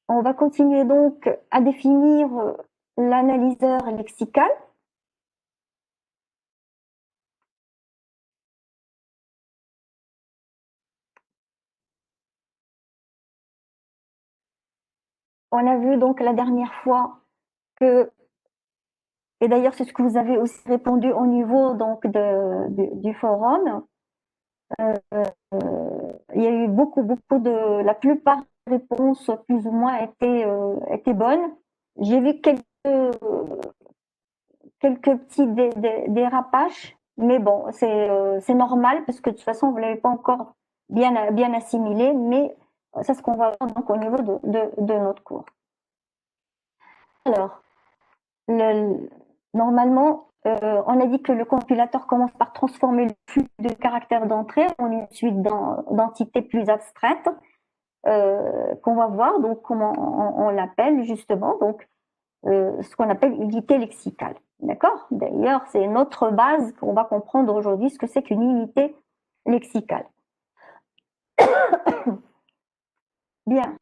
On va continuer donc à définir l'analyseur lexical. On a vu donc la dernière fois que, et d'ailleurs c'est ce que vous avez aussi répondu au niveau donc du forum, il y a eu beaucoup la plupart des réponses plus ou moins étaient bonnes. J'ai vu quelques petits dérapages, mais bon, c'est normal parce que de toute façon, vous ne l'avez pas encore bien assimilé, mais c'est ce qu'on va voir donc au niveau de notre cours. Alors, le, normalement, on a dit que le compilateur commence par transformer le flux de caractères d'entrée en une suite d'entités plus abstraites qu'on va voir, donc comment on l'appelle justement, donc ce qu'on appelle unité lexicale. D'accord? D'ailleurs, c'est notre base qu'on va comprendre aujourd'hui ce que c'est qu'une unité lexicale. Bien.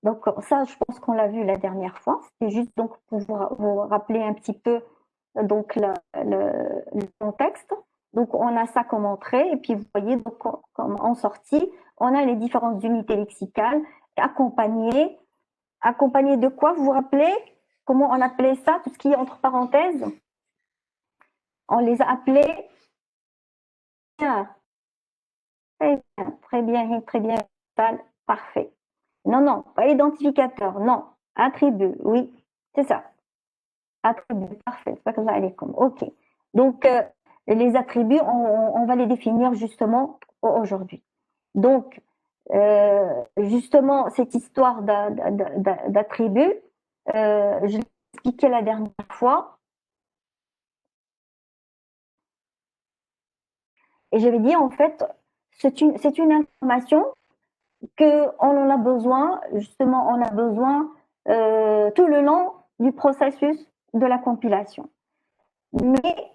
Donc ça, je pense qu'on l'a vu la dernière fois. C'était juste donc pour vous rappeler un petit peu donc le contexte. Donc on a ça comme entrée et puis vous voyez donc comme en sortie, on a les différentes unités lexicales accompagnées de quoi, vous vous rappelez comment on appelait ça, tout ce qui est entre parenthèses? On les a appelés très bien, très bien, parfait. Non, non, pas identificateur, non. Attribut, oui, c'est ça. Attribut, parfait. Ok. Donc, les attributs, on va les définir justement aujourd'hui. Donc, justement, cette histoire d'attributs, je l'ai expliqué la dernière fois, et j'avais dit en fait, c'est une information qu'on en a besoin, justement, on a besoin tout le long du processus de la compilation. Mais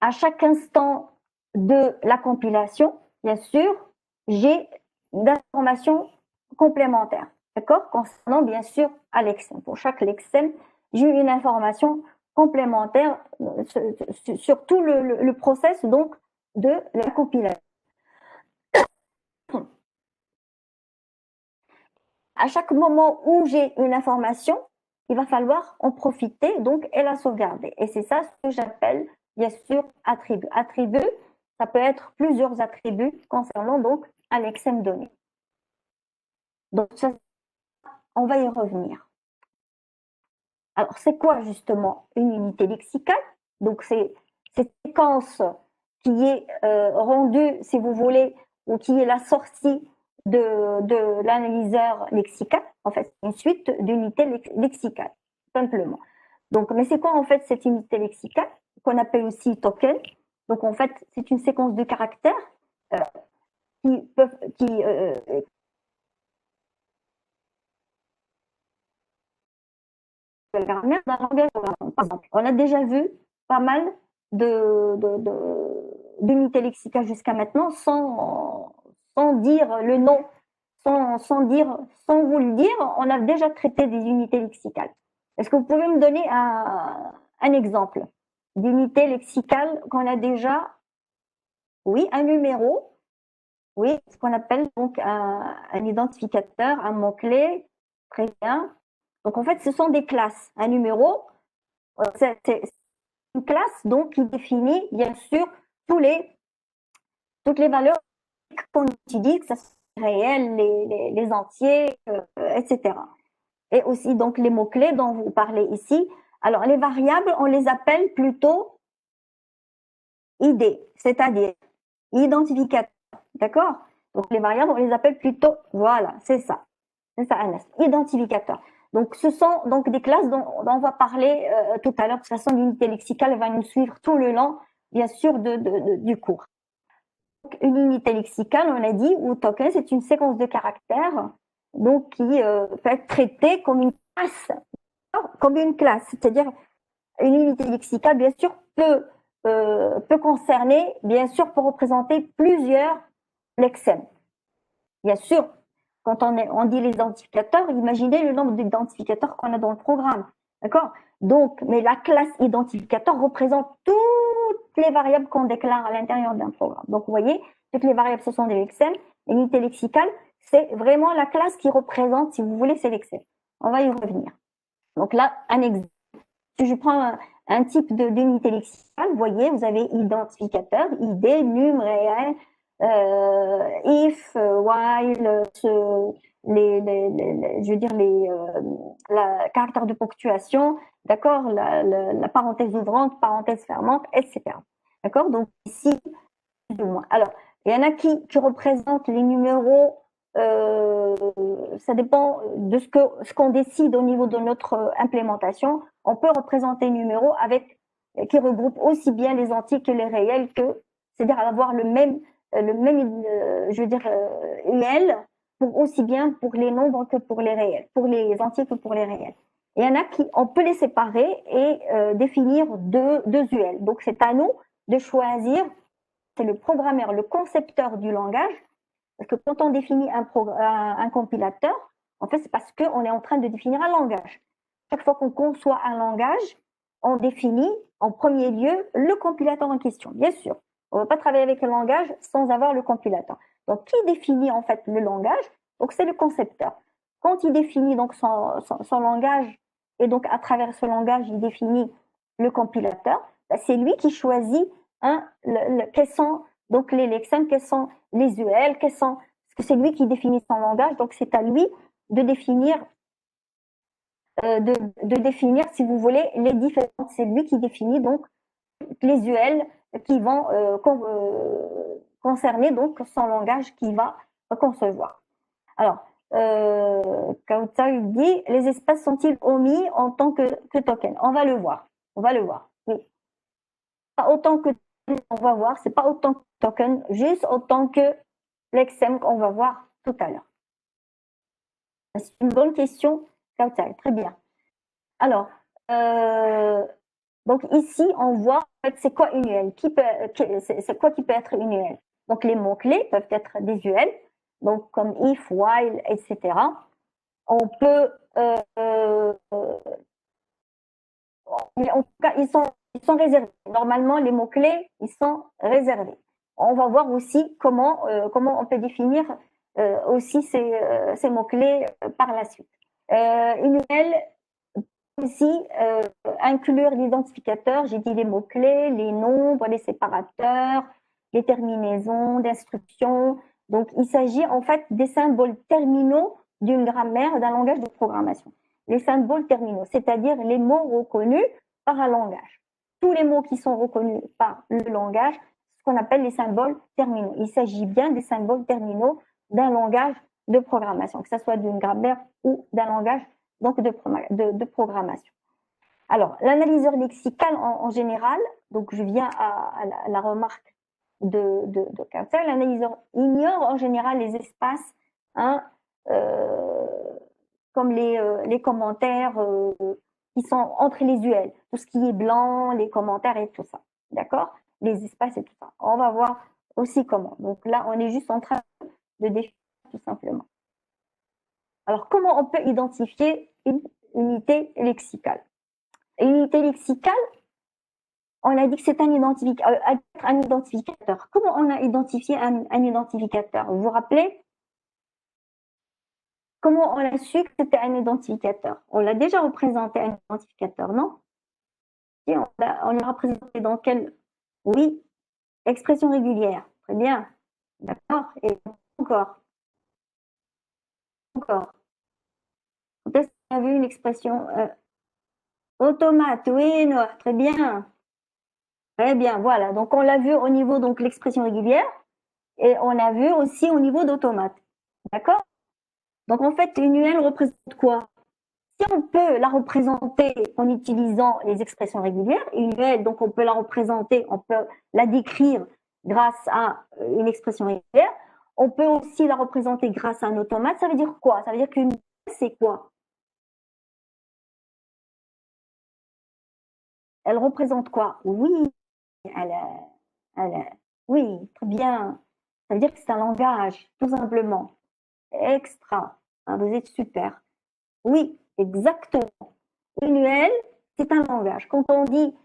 à chaque instant de la compilation, bien sûr, j'ai d'informations complémentaires, d'accord? Concernant, bien sûr, à l'exem. Pour chaque lexem, j'ai une information complémentaire sur tout le process donc de la compilation. À chaque moment où j'ai une information, il va falloir en profiter donc et la sauvegarder. Et c'est ça ce que j'appelle bien sûr attribut. Attribut, ça peut être plusieurs attributs concernant donc un lexème donné. Donc ça, on va y revenir. Alors c'est quoi justement une unité lexicale? Donc c'est cette séquence qui est rendue, si vous voulez, ou qui est la sortie de l'analyseur lexical. En fait, c'est une suite d'unités lexicales, simplement. Donc, mais c'est quoi en fait cette unité lexicale qu'on appelle aussi token? Donc en fait, c'est une séquence de caractères euh, qui peuvent, la grammaire d'un langage. Par exemple, on a déjà vu pas mal d'unités lexicales jusqu'à maintenant sans dire le nom, sans vous le dire, on a déjà traité des unités lexicales. Est-ce que vous pouvez me donner un exemple d'unité lexicale qu'on a déjà? Oui, un numéro, oui, ce qu'on appelle donc un identificateur, un mot-clé, très bien. Donc en fait, ce sont des classes. Un numéro, c'est une classe donc qui définit bien sûr toutes les valeurs qu'on utilise, que ce soit les réels, les entiers, etc. Et aussi donc les mots-clés dont vous parlez ici. Alors les variables, on les appelle plutôt ID, c'est-à-dire identificateur. D'accord? Donc les variables, on les appelle plutôt, voilà, c'est ça, Anas, identificateur. Donc ce sont donc des classes dont on va parler tout à l'heure. De toute façon, l'unité lexicale va nous suivre tout le long, bien sûr, du cours. Donc, une unité lexicale, on a dit, ou token, c'est une séquence de caractères donc qui peut être traitée comme une classe, c'est-à-dire une unité lexicale, bien sûr, peut concerner, bien sûr, peut représenter plusieurs lexèmes. Bien sûr, quand on dit les identificateurs, imaginez le nombre d'identificateurs qu'on a dans le programme. D'accord? Donc, mais la classe identificateur représente toutes les variables qu'on déclare à l'intérieur d'un programme. Donc, vous voyez, toutes les variables, ce sont des lexèmes. L'unité lexicale, c'est vraiment la classe qui représente, si vous voulez, ces lexèmes. On va y revenir. Donc là, un exemple. Si je prends un type d'unité lexicale, vous voyez, vous avez identificateur, ID, num, réel, if, while, je veux dire la caractère de ponctuation, d'accord, la parenthèse ouvrante, parenthèse fermante, etc. D'accord. Donc ici, plus ou moins. Alors, il y en a qui représentent les numéros. Ça dépend de ce qu'on décide au niveau de notre implémentation. On peut représenter numéros qui regroupe aussi bien les entiers que les réels, c'est-à-dire avoir le même je veux dire, UL, aussi bien pour les nombres que pour les réels, pour les entiers que pour les réels. Il y en a on peut les séparer et définir deux UL. Donc, c'est à nous de choisir. C'est le programmeur, le concepteur du langage, parce que quand on définit un compilateur, en fait, c'est parce qu'on est en train de définir un langage. Chaque fois qu'on conçoit un langage, on définit en premier lieu le compilateur en question, bien sûr. On ne va pas travailler avec le langage sans avoir le compilateur. Donc, qui définit en fait le langage? Donc, c'est le concepteur. Quand il définit donc son langage, et donc à travers ce langage, il définit le compilateur, c'est lui qui choisit quels sont donc les lexèmes, quels sont les UL, parce que c'est lui qui définit son langage, donc c'est à lui de définir, définir, si vous voulez, les différences. C'est lui qui définit donc les UL qui vont concerner donc son langage qu'il va concevoir. Alors, Kauta dit, les espaces sont-ils omis en tant que token? On va le voir. Oui. Pas autant que on va voir, c'est pas autant que token, juste autant que l'exem qu'on va voir tout à l'heure. C'est une bonne question, Kauta. Très bien. Alors, donc ici, on voit en fait, c'est quoi une UL, c'est quoi qui peut être une UL. Donc les mots-clés peuvent être des UL, donc comme if, while, etc. On peut, en tout cas, ils sont réservés. Normalement, les mots-clés, ils sont réservés. On va voir aussi comment on peut définir aussi ces mots-clés par la suite. Une UL aussi inclure l'identificateur, j'ai dit les mots-clés, les nombres, les séparateurs, les terminaisons d'instructions. Donc, il s'agit en fait des symboles terminaux d'une grammaire, d'un langage de programmation. Les symboles terminaux, c'est-à-dire les mots reconnus par un langage. Tous les mots qui sont reconnus par le langage, ce qu'on appelle les symboles terminaux. Il s'agit bien des symboles terminaux d'un langage de programmation, que ce soit d'une grammaire ou d'un langage donc de programmation. Alors, l'analyseur lexical en général, donc je viens à la remarque de Carter, l'analyseur ignore en général les espaces comme les commentaires qui sont entre les UL, tout ce qui est blanc, les commentaires et tout ça, d'accord? Les espaces et tout ça. On va voir aussi comment. Donc là, on est juste en train de définir tout simplement. Alors, comment on peut identifier une unité lexicale? Une unité lexicale, on a dit que c'est un identificateur. Comment on a identifié un identificateur? Vous vous rappelez? Comment on a su que c'était un identificateur? On l'a déjà représenté un identificateur, non? Et on l'a représenté dans quelle? Oui, expression régulière. Très bien. D'accord. Et encore. Quand est-ce qu'on a vu une expression automate? Oui, non, très bien. Très bien, voilà. Donc, on l'a vu au niveau de l'expression régulière et on l'a vu aussi au niveau d'automate. D'accord? Donc, en fait, une UL représente quoi? Si on peut la représenter en utilisant les expressions régulières, une UL, donc on peut la représenter, on peut la décrire grâce à une expression régulière. On peut aussi la représenter grâce à un automate. Ça veut dire quoi? Ça veut dire qu'une UL, c'est quoi? Elle représente quoi? Oui, oui, très bien. Ça veut dire que c'est un langage, tout simplement. extra. Hein, vous êtes super. Oui, exactement. Une UL, c'est un langage. Quand on dit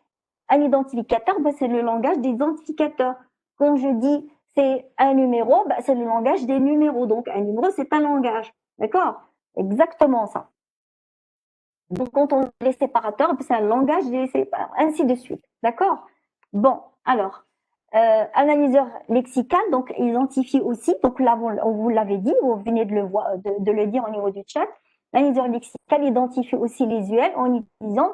un identificateur, ben, c'est le langage des identificateurs. Quand je dis c'est un numéro, ben, c'est le langage des numéros. Donc un numéro, c'est un langage. D'accord? Exactement ça. Donc quand on dit les séparateurs, ben, c'est un langage des séparateurs, ainsi de suite. D'accord? Bon, alors, analyseur lexical, donc identifie aussi, donc là, on vous l'avait dit, vous venez de le, voir, de le dire au niveau du chat, l'analyseur lexical identifie aussi les UL en utilisant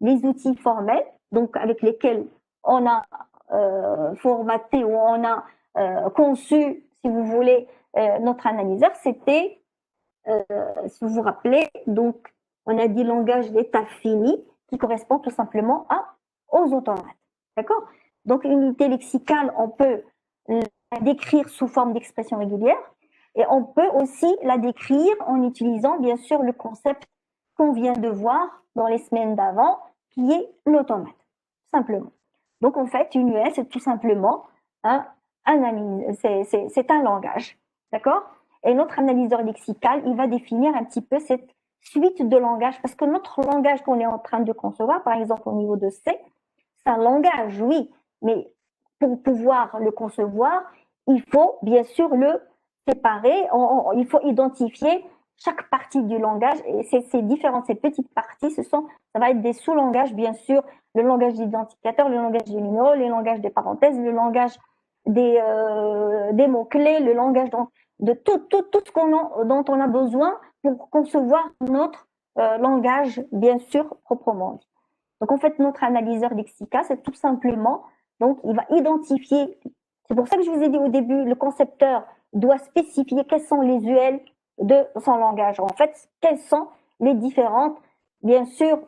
les outils formels, donc avec lesquels on a formaté ou on a conçu, si vous voulez, notre analyseur. C'était, si vous vous rappelez, donc on a dit langage d'état fini qui correspond tout simplement aux automates. D'accord? Donc une unité lexicale, on peut la décrire sous forme d'expression régulière et on peut aussi la décrire en utilisant bien sûr le concept qu'on vient de voir dans les semaines d'avant, qui est l'automate, simplement. Donc en fait, une US, c'est tout simplement c'est un langage, d'accord? Et notre analyseur lexical, il va définir un petit peu cette suite de langages, parce que notre langage qu'on est en train de concevoir, par exemple au niveau de C, c'est un langage, oui, mais pour pouvoir le concevoir, il faut bien sûr le séparer, il faut identifier chaque partie du langage et ces différentes, ces petites parties, ça va être des sous-langages, bien sûr, le langage d'identificateur, le langage des numéros, le langage des parenthèses, le langage des mots-clés, le langage de tout ce dont on a besoin pour concevoir notre langage, bien sûr, proprement dit. Donc, en fait, notre analyseur lexical, c'est tout simplement, donc, il va identifier, c'est pour ça que je vous ai dit au début, le concepteur doit spécifier quels sont les UL de son langage. En fait, quelles sont les différentes, bien sûr,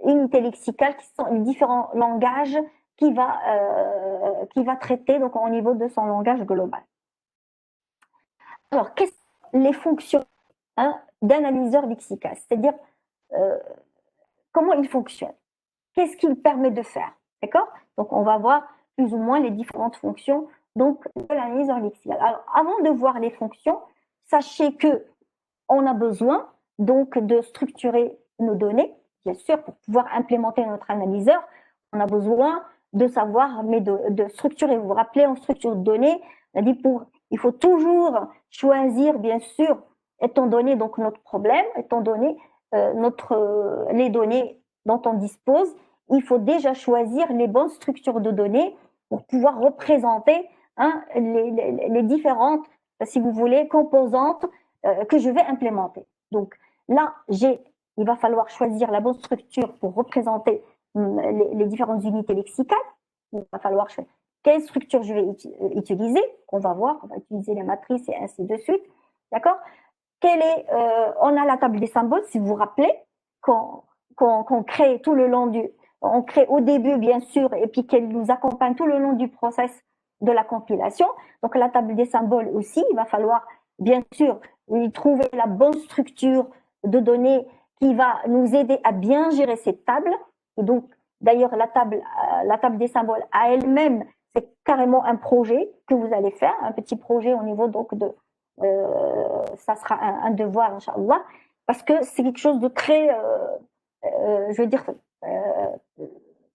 unités lexicales, qui sont les différents langages qui va traiter donc au niveau de son langage global. Alors, quelles sont les fonctions d'analyseur lexical? C'est-à-dire, comment il fonctionne? Qu'est-ce qu'il permet de faire? D'accord? Donc, on va voir plus ou moins les différentes fonctions donc, de l'analyseur lexical. Alors, avant de voir les fonctions, sachez que on a besoin donc de structurer nos données, bien sûr, pour pouvoir implémenter notre analyseur. On a besoin de savoir, mais de structurer. Vous vous rappelez, en structure de données, on a dit il faut toujours choisir, bien sûr, étant donné donc notre problème, étant donné les données dont on dispose, il faut déjà choisir les bonnes structures de données pour pouvoir représenter les différentes, si vous voulez, composantes que je vais implémenter. Donc là, il va falloir choisir la bonne structure pour représenter les différentes unités lexicales. Il va falloir choisir quelle structure je vais utiliser. On va voir, on va utiliser les matrices et ainsi de suite. D'accord? On a la table des symboles, si vous vous rappelez, qu'on crée tout le long on crée au début, bien sûr, et puis qu'elle nous accompagne tout le long du process de la compilation. Donc, la table des symboles aussi, il va falloir, bien sûr, trouver la bonne structure de données qui va nous aider à bien gérer cette table. Et donc, d'ailleurs, la table des symboles à elle-même, c'est carrément un projet que vous allez faire, un petit projet au niveau donc ça sera un devoir, Inch'Allah, parce que c'est quelque chose de très, je veux dire,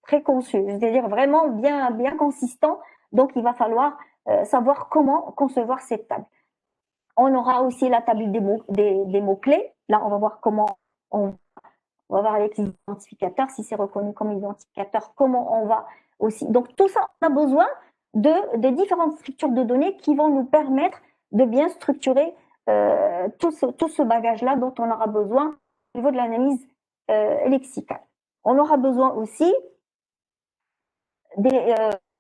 très conçu, c'est-à-dire vraiment bien consistant. Donc, il va falloir savoir comment concevoir cette table. On aura aussi la table des mots-clés. Là, on va voir comment on va voir avec les identificateurs, si c'est reconnu comme identificateur, comment on va aussi. Donc, tout ça, on a besoin de différentes structures de données qui vont nous permettre de bien structurer tout ce bagage-là dont on aura besoin au niveau de l'analyse lexicale. On aura besoin aussi des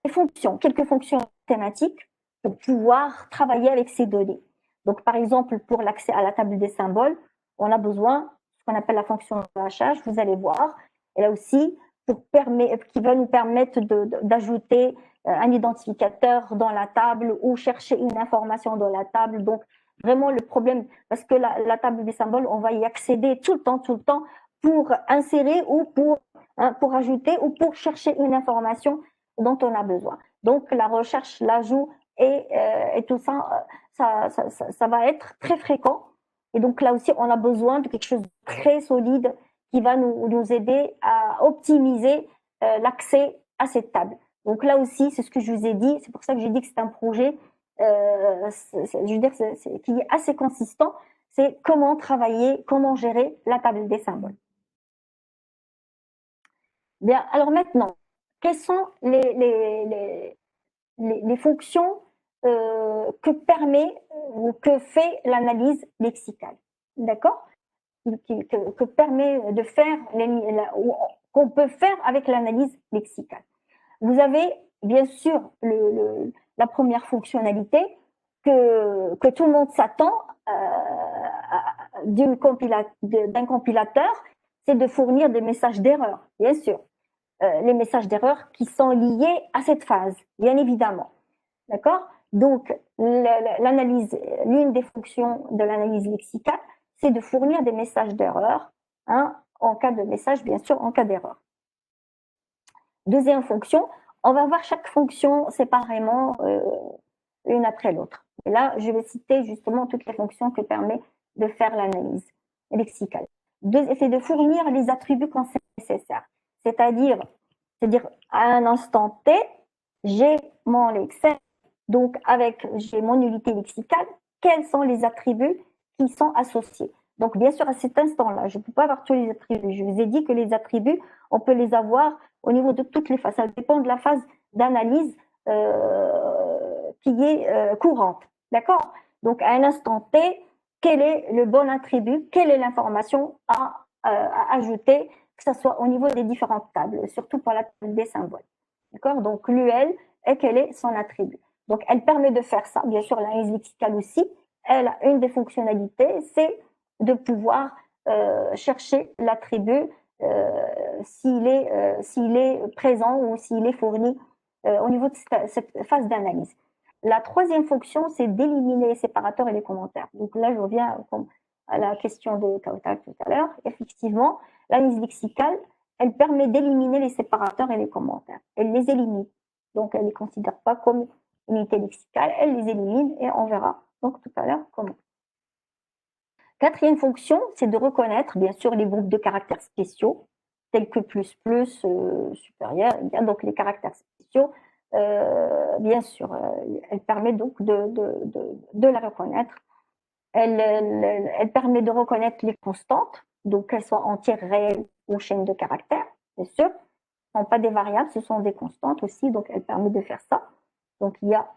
fonctions, quelques fonctions thématiques pour pouvoir travailler avec ces données. Donc, par exemple, pour l'accès à la table des symboles, on a besoin de ce qu'on appelle la fonction de hachage, vous allez voir. Et là aussi, qui va nous permettre d'ajouter un identificateur dans la table ou chercher une information dans la table. Donc, vraiment, le problème, parce que la table des symboles, on va y accéder tout le temps, pour insérer ou pour ajouter ou pour chercher une information dont on a besoin. Donc, la recherche, l'ajout et tout ça, ça va être très fréquent Et donc là aussi, on a besoin de quelque chose de très solide qui va nous aider à optimiser l'accès à cette table. Donc là aussi, c'est ce que je vous ai dit. C'est pour ça que j'ai dit que c'est un projet je veux dire, qui est assez consistant. C'est comment travailler, comment gérer la table des symboles. Bien, alors maintenant, quelles sont les fonctions que permet ou que fait l'analyse lexicale? D'accord? Que permet de faire, qu'on peut faire avec l'analyse lexicale. Vous avez bien sûr la première fonctionnalité que tout le monde s'attend d'un compilateur, c'est de fournir des messages d'erreur, bien sûr. Les messages d'erreur qui sont liés à cette phase, bien évidemment. D'accord? Donc, l'une des fonctions de l'analyse lexicale, c'est de fournir des messages d'erreur, hein, en cas de message, bien sûr, en cas d'erreur. Deuxième fonction, on va voir chaque fonction séparément, une après l'autre. Et là, je vais citer justement toutes les fonctions que permet de faire l'analyse lexicale. C'est de fournir les attributs quand c'est nécessaire. C'est-à-dire, à un instant T, j'ai mon lexème, donc j'ai mon unité lexicale, quels sont les attributs qui sont associés. Donc, bien sûr, à cet instant-là, je ne peux pas avoir tous les attributs. Je vous ai dit que les attributs, on peut les avoir au niveau de toutes les phases. Ça dépend de la phase d'analyse qui est courante. D'accord? Donc, à un instant T, quel est le bon attribut? Quelle est l'information à ajouter, que ce soit au niveau des différentes tables, surtout pour la table des symboles. D'accord? Donc, l'UL, et quel est son attribut? Donc, elle permet de faire ça. Bien sûr, l'analyse lexicale aussi, elle a une des fonctionnalités, c'est de pouvoir chercher l'attribut s'il est présent ou s'il est fourni au niveau de cette phase d'analyse. La troisième fonction, c'est d'éliminer les séparateurs et les commentaires. Donc là, je reviens à la question de Kautak tout à l'heure. Effectivement, l'analyse lexicale, elle permet d'éliminer les séparateurs et les commentaires. Elle les élimine. Donc, elle ne les considère pas comme unité lexicale, elle les élimine et on verra donc tout à l'heure comment. Quatrième fonction, c'est de reconnaître bien sûr les groupes de caractères spéciaux, tels que supérieur, donc les caractères spéciaux, bien sûr, elle permet donc de la reconnaître. Elle permet de reconnaître les constantes, donc qu'elles soient entières, réelles ou chaînes de caractères, bien sûr. Ce ne sont pas des variables, ce sont des constantes aussi, donc elle permet de faire ça. Donc il y a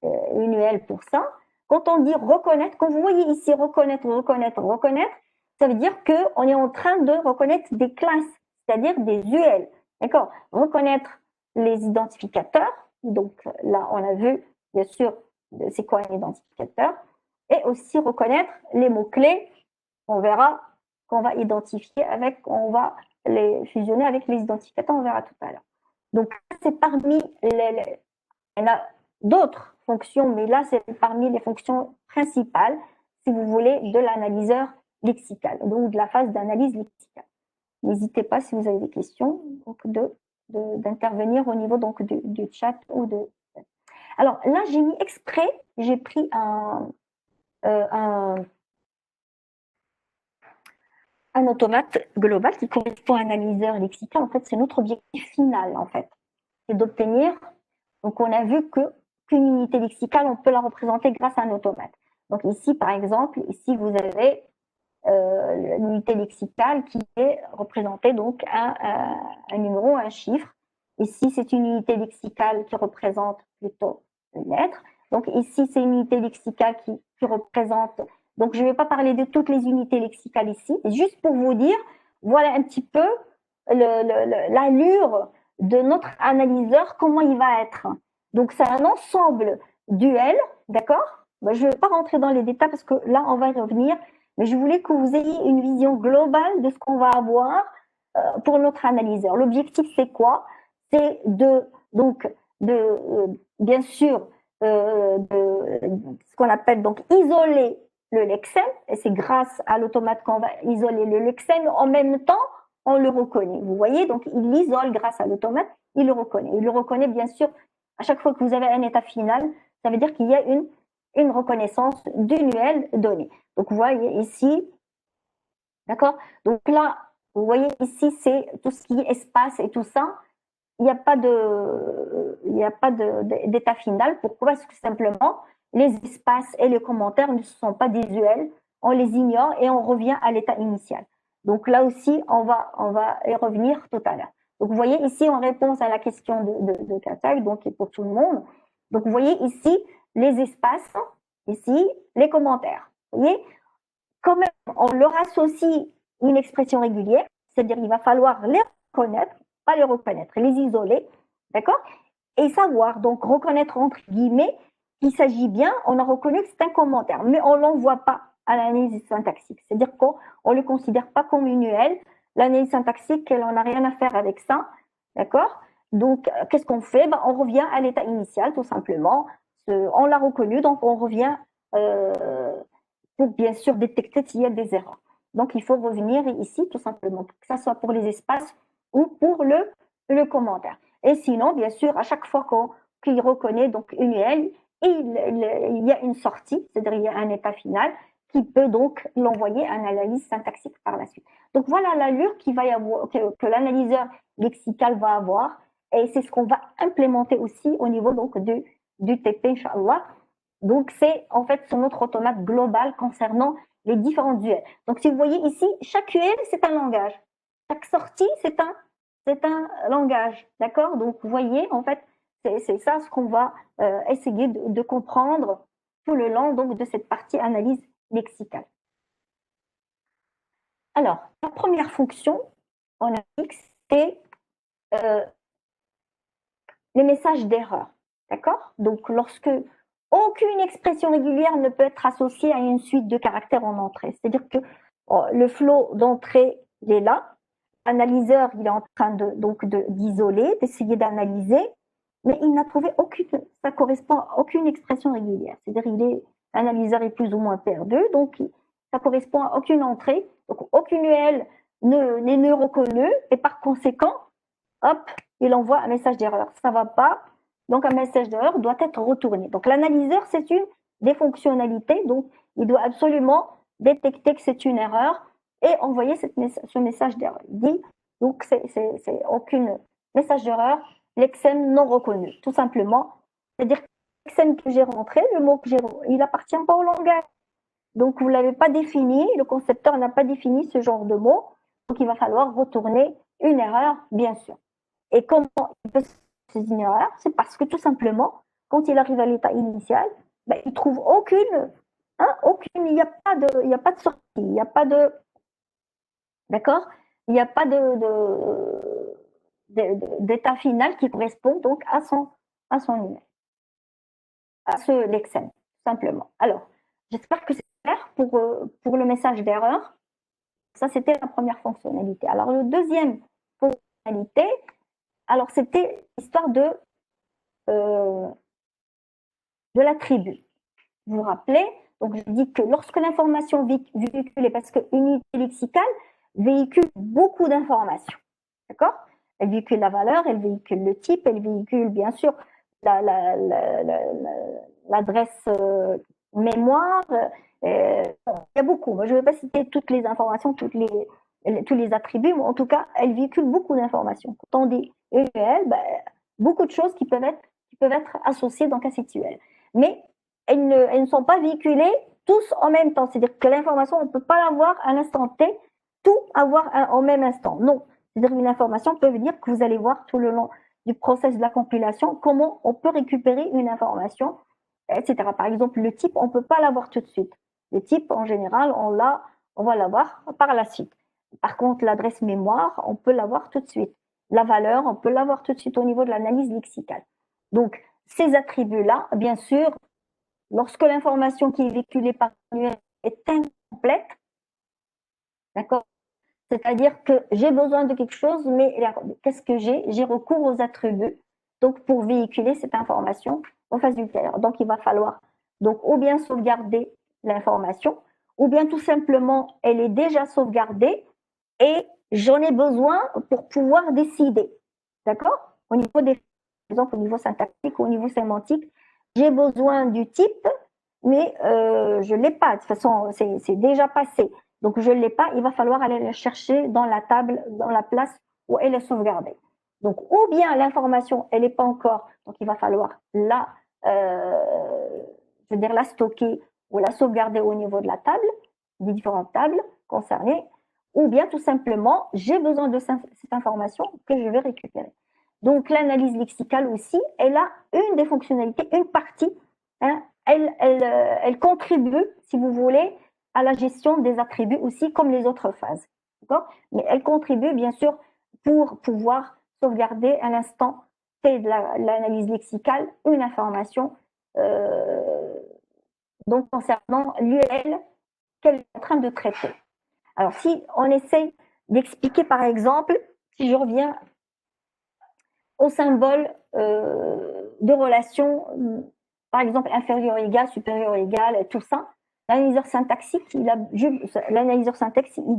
une UL pour ça. Quand on dit reconnaître, quand vous voyez ici reconnaître, ça veut dire qu'on est en train de reconnaître des classes, c'est-à-dire des UL. D'accord? Reconnaître les identificateurs. Donc là, on a vu, bien sûr, c'est quoi un identificateur. Et aussi reconnaître les mots-clés. On verra qu'on va identifier on va les fusionner avec les identificateurs, on verra tout à l'heure. Donc, c'est parmi il y en a d'autres fonctions, mais là, c'est parmi les fonctions principales, si vous voulez, de l'analyseur lexical, donc de la phase d'analyse lexicale. N'hésitez pas, si vous avez des questions, donc d'intervenir au niveau donc, du chat ou de... Alors là, j'ai mis exprès, j'ai pris un automate global qui correspond à un analyseur lexical. En fait, c'est notre objectif final, en fait. C'est d'obtenir... Donc, on a vu qu'une unité lexicale, on peut la représenter grâce à un automate. Donc, ici, par exemple, ici, vous avez l'unité lexicale qui est représentée donc un numéro, un chiffre. Ici, c'est une unité lexicale qui représente plutôt une lettre. Donc, ici, c'est une unité lexicale qui représente... Donc, je ne vais pas parler de toutes les unités lexicales ici, juste pour vous dire, voilà un petit peu l'allure de notre analyseur, comment il va être. Donc, c'est un ensemble d'UL, d'accord? Je ne vais pas rentrer dans les détails parce que là, on va y revenir, mais je voulais que vous ayez une vision globale de ce qu'on va avoir pour notre analyseur. L'objectif, c'est quoi? C'est bien sûr, ce qu'on appelle donc isoler le lexème, et c'est grâce à l'automate qu'on va isoler le lexème. En même temps, on le reconnaît. Vous voyez, donc il l'isole grâce à l'automate, il le reconnaît. Il le reconnaît bien sûr à chaque fois que vous avez un état final, ça veut dire qu'il y a une une reconnaissance d'UNUL donné. Donc, vous voyez ici, d'accord? Donc là, vous voyez ici, c'est tout ce qui est espace et tout ça. Il n'y a pas d'état final. Pourquoi? Parce que simplement, les espaces et les commentaires ne sont pas des UL. On les ignore et on revient à l'état initial. Donc là aussi, on va y revenir tout à l'heure. Donc vous voyez ici, en réponse à la question de Katak, donc pour tout le monde. Donc vous voyez ici, les espaces, ici, les commentaires. Vous voyez, quand même, on leur associe une expression régulière, c'est-à-dire il va falloir les reconnaître, pas les reconnaître, les isoler, d'accord? Et savoir, donc reconnaître entre guillemets qu'il s'agit bien, on a reconnu que c'est un commentaire, mais on ne l'envoie pas à l'analyse syntaxique, c'est-à-dire qu'on ne le considère pas comme une UL, l'analyse syntaxique, elle n'en a rien à faire avec ça, d'accord? Donc, qu'est-ce qu'on fait? Ben, on revient à l'état initial, tout simplement. On l'a reconnu, donc on revient pour bien sûr détecter s'il y a des erreurs. Donc, il faut revenir ici, tout simplement, que ce soit pour les espaces ou pour le commentaire. Et sinon, bien sûr, à chaque fois qu'il reconnaît donc une UL, il y a une sortie, c'est-à-dire il y a un état final qui peut donc l'envoyer à une analyse syntaxique par la suite. Donc voilà l'allure que l'analyseur lexical va avoir, et c'est ce qu'on va implémenter aussi au niveau donc du TP, Inch'Allah. Donc c'est en fait son autre automate global concernant les différents UL. Donc si vous voyez ici, chaque UL c'est un langage, chaque sortie c'est un langage, d'accord? Donc vous voyez en fait c'est ça ce qu'on va essayer de comprendre tout le long donc de cette partie analyse lexicale. Alors la première fonction en AX c'est les messages d'erreur, d'accord? Donc lorsque aucune expression régulière ne peut être associée à une suite de caractères en entrée. C'est-à-dire que le flow d'entrée, il est là. L'analyseur, il est en train d'isoler, d'essayer d'analyser, mais il n'a trouvé ça correspond à aucune expression régulière. C'est-à-dire l'analyseur est plus ou moins perdu, donc ça correspond à aucune entrée. Donc aucune UL n'est reconnue, et par conséquent, hop, il envoie un message d'erreur. Ça ne va pas. Donc, un message d'erreur doit être retourné. Donc, l'analyseur, c'est une des fonctionnalités. Donc, il doit absolument détecter que c'est une erreur et envoyer ce message d'erreur. Il dit, donc, c'est aucune message d'erreur, l'exem non reconnu, tout simplement. C'est-à-dire que l'exem que j'ai rentré, le mot que il n'appartient pas au langage. Donc, vous ne l'avez pas défini, le concepteur n'a pas défini ce genre de mot. Donc, il va falloir retourner une erreur, bien sûr. Et comment il peut se faire une erreur? C'est parce que tout simplement, quand il arrive à l'état initial, ben, il trouve il n'y a pas de sortie, il n'y a pas de, d'accord? Il n'y a pas d'état final qui correspond donc à son email, à ce lexème, simplement. Alors, j'espère que c'est clair pour le message d'erreur. Ça, c'était la première fonctionnalité. Alors, la deuxième fonctionnalité, alors c'était l'histoire de l'attribut. Vous vous rappelez? Donc, je dis que lorsque l'information véhiculée, parce qu'une unité lexicale véhicule beaucoup d'informations, d'accord? Elle véhicule la valeur, elle véhicule le type, elle véhicule bien sûr l'adresse mémoire. Il y a beaucoup. Moi, je ne vais pas citer toutes les informations, tous les attributs, mais en tout cas, elle véhicule beaucoup d'informations. Quand on dit UL, beaucoup de choses qui peuvent être associées donc à cette UL. Mais elles ne sont pas véhiculées tous en même temps. C'est-à-dire que l'information, on ne peut pas l'avoir à l'instant T, tout avoir en même instant. Non. C'est-à-dire qu'une information peut venir que vous allez voir tout le long du process de la compilation, comment on peut récupérer une information, etc. Par exemple, le type, on ne peut pas l'avoir tout de suite. Le type, en général, on va l'avoir par la suite. Par contre, l'adresse mémoire, on peut l'avoir tout de suite. La valeur, on peut l'avoir tout de suite au niveau de l'analyse lexicale. Donc, ces attributs-là, bien sûr, lorsque l'information qui est véhiculée par l'UL est incomplète, d'accord? C'est-à-dire que j'ai besoin de quelque chose, mais qu'est-ce que j'ai? J'ai recours aux attributs, donc pour véhiculer cette information en phase ultérieure. Donc, il va falloir donc ou bien sauvegarder l'information, ou bien tout simplement, elle est déjà sauvegardée et j'en ai besoin pour pouvoir décider. D'accord? Au niveau par exemple, au niveau syntaxique, au niveau sémantique, j'ai besoin du type, mais je ne l'ai pas. De toute façon, c'est déjà passé. Donc, je ne l'ai pas. Il va falloir aller la chercher dans la table, dans la place où elle est sauvegardée. Donc, ou bien l'information, elle n'est pas encore. Donc, il va falloir je veux dire, la stocker ou la sauvegarder au niveau de la table, des différentes tables concernées, ou bien tout simplement, j'ai besoin de cette information que je vais récupérer. Donc, l'analyse lexicale aussi, elle a une des fonctionnalités, une partie, hein, elle contribue, si vous voulez, à la gestion des attributs aussi, comme les autres phases. Mais elle contribue, bien sûr, pour pouvoir sauvegarder à l'instant T de l'analyse lexicale une information donc concernant l'UL qu'elle est en train de traiter. Alors, si on essaye d'expliquer, par exemple, si je reviens au symbole de relation, par exemple, inférieur égal, supérieur égal, tout ça, l'analyseur syntaxique, il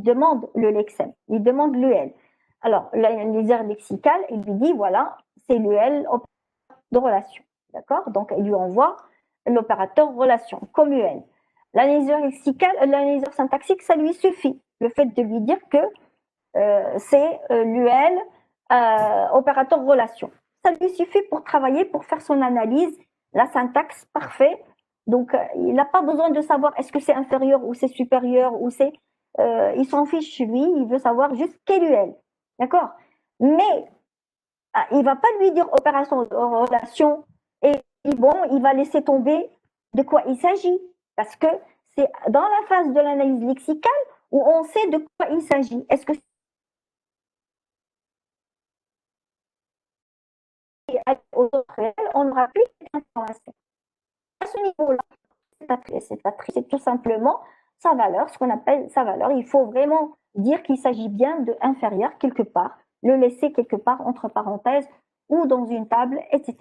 demande le lexème, il demande l'UL. Alors, l'analyseur lexical, il lui dit, voilà, c'est l'UL de relation. D'accord? Donc, il lui envoie l'opérateur relation, comme UL. L'analyseur lexical, l'analyseur syntaxique, ça lui suffit. Le fait de lui dire que c'est l'UL opérateur relation. Ça lui suffit pour travailler, pour faire son analyse, la syntaxe parfait. Donc, il n'a pas besoin de savoir est-ce que c'est inférieur ou c'est supérieur ou c'est. Il s'en fiche, lui, il veut savoir juste quel UL. D'accord? Mais il ne va pas lui dire opération de relation et bon, il va laisser tomber de quoi il s'agit. Parce que c'est dans la phase de l'analyse lexicale où on sait de quoi il s'agit. Est-ce que aux autres réels, on n'aura plus d'informations. À ce niveau-là, c'est tout simplement sa valeur, ce qu'on appelle sa valeur. Il faut vraiment dire qu'il s'agit bien de inférieur quelque part, le laisser quelque part entre parenthèses ou dans une table, etc.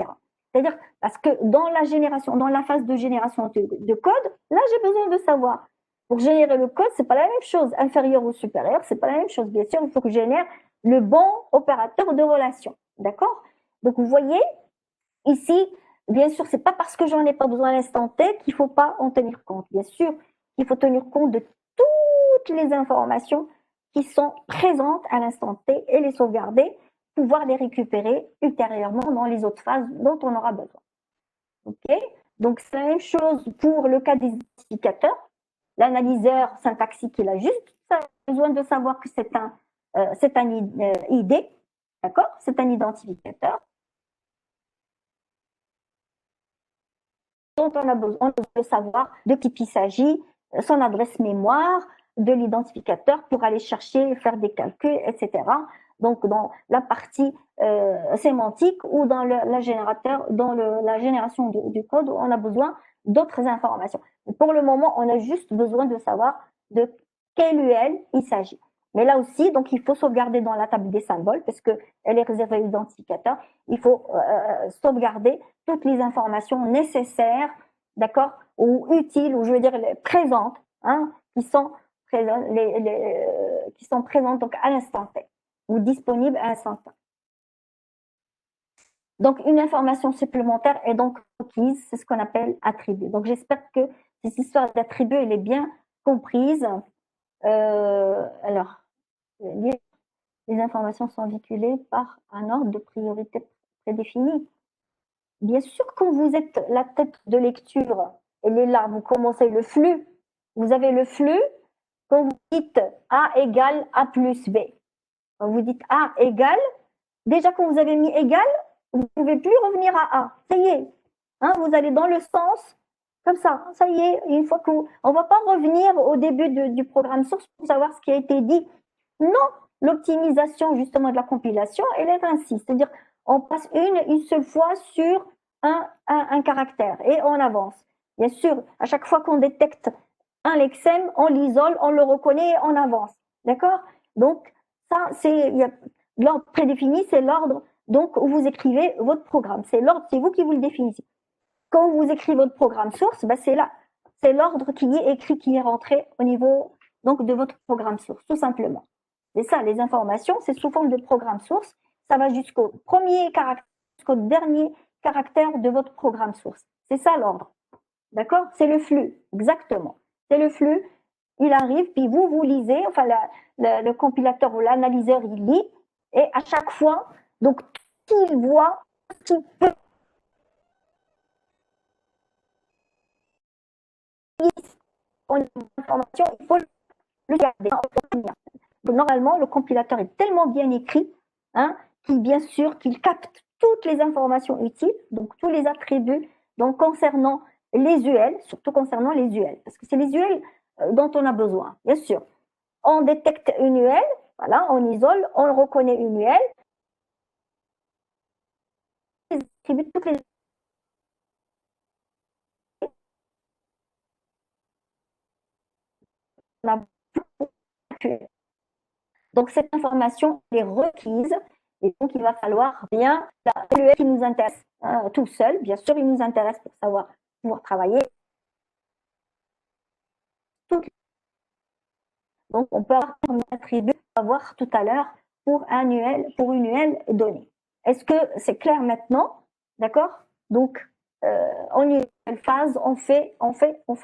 C'est-à-dire, parce que dans la phase de génération de code, là, j'ai besoin de savoir. Pour générer le code, c'est pas la même chose. Inférieur ou supérieur, c'est pas la même chose. Bien sûr, il faut que je génère le bon opérateur de relation. D'accord? Donc, vous voyez, ici, bien sûr, c'est pas parce que j'en ai pas besoin à l'instant T qu'il faut pas en tenir compte. Bien sûr, il faut tenir compte de toutes les informations qui sont présentes à l'instant T et les sauvegarder, pouvoir les récupérer ultérieurement dans les autres phases dont on aura besoin. Ok? Donc, c'est la même chose pour le cas des identificateurs. L'analyseur syntaxique, il a juste besoin de savoir que c'est un ID, d'accord? C'est un identificateur dont on a besoin de savoir de qui il s'agit, son adresse mémoire, de l'identificateur pour aller chercher, faire des calculs, etc. Donc, dans la partie sémantique ou dans la génération du code, on a besoin d'autres informations. Pour le moment, on a juste besoin de savoir de quel UL il s'agit. Mais là aussi, donc, il faut sauvegarder dans la table des symboles parce qu'elle est réservée à l'identificateur. Il faut sauvegarder toutes les informations nécessaires, d'accord, ou utiles, ou je veux dire présentes, hein, qui sont présentes donc à l'instant T ou disponibles à l'instant T. Donc, une information supplémentaire est donc requise, c'est ce qu'on appelle attribut. Donc, j'espère que cette histoire d'attribut, elle est bien comprise. Alors, les informations sont véhiculées par un ordre de priorité prédéfini. Bien sûr, quand vous êtes la tête de lecture, elle est là, vous commencez le flux. Vous avez le flux quand vous dites A égale A plus B. Quand vous dites A égale, déjà quand vous avez mis égal, vous ne pouvez plus revenir à A. Ça y est, hein, vous allez dans le sens comme ça. Ça y est, une fois qu'on ne va pas revenir au début du programme source pour savoir ce qui a été dit. Non, l'optimisation justement de la compilation, elle est ainsi. C'est-à-dire, on passe une seule fois sur un caractère et on avance. Bien sûr, à chaque fois qu'on détecte un lexème, on l'isole, on le reconnaît et on avance. D'accord? Donc, ça, l'ordre prédéfini, c'est l'ordre donc où vous écrivez votre programme. C'est l'ordre, c'est vous qui vous le définissez. Quand vous écrivez votre programme source, ben c'est là. C'est l'ordre qui est écrit, qui est rentré au niveau donc, de votre programme source, tout simplement. C'est ça, les informations, c'est sous forme de programme source. Ça va jusqu'au premier caractère, jusqu'au dernier caractère de votre programme source. C'est ça l'ordre. D'accord? C'est le flux, exactement. C'est le flux, il arrive, puis vous lisez, enfin le compilateur ou l'analyseur, il lit, et à chaque fois, donc tout qu'il voit, tout peut en information, il faut le garder. Normalement, le compilateur est tellement bien écrit, hein, qu'il bien sûr qu'il capte toutes les informations utiles, donc tous les attributs, donc concernant les UL, surtout concernant les UL, parce que c'est les UL dont on a besoin, bien sûr. On détecte une UL, voilà, on isole, on reconnaît une UL, on attribue toutes les donc cette information est requise et donc il va falloir bien l'UL qui nous intéresse tout seul, bien sûr, il nous intéresse pour savoir pouvoir travailler. Donc on peut avoir un attribut à voir tout à l'heure pour une UL donnée. Est-ce que c'est clair maintenant? D'accord? Donc en une phase, on fait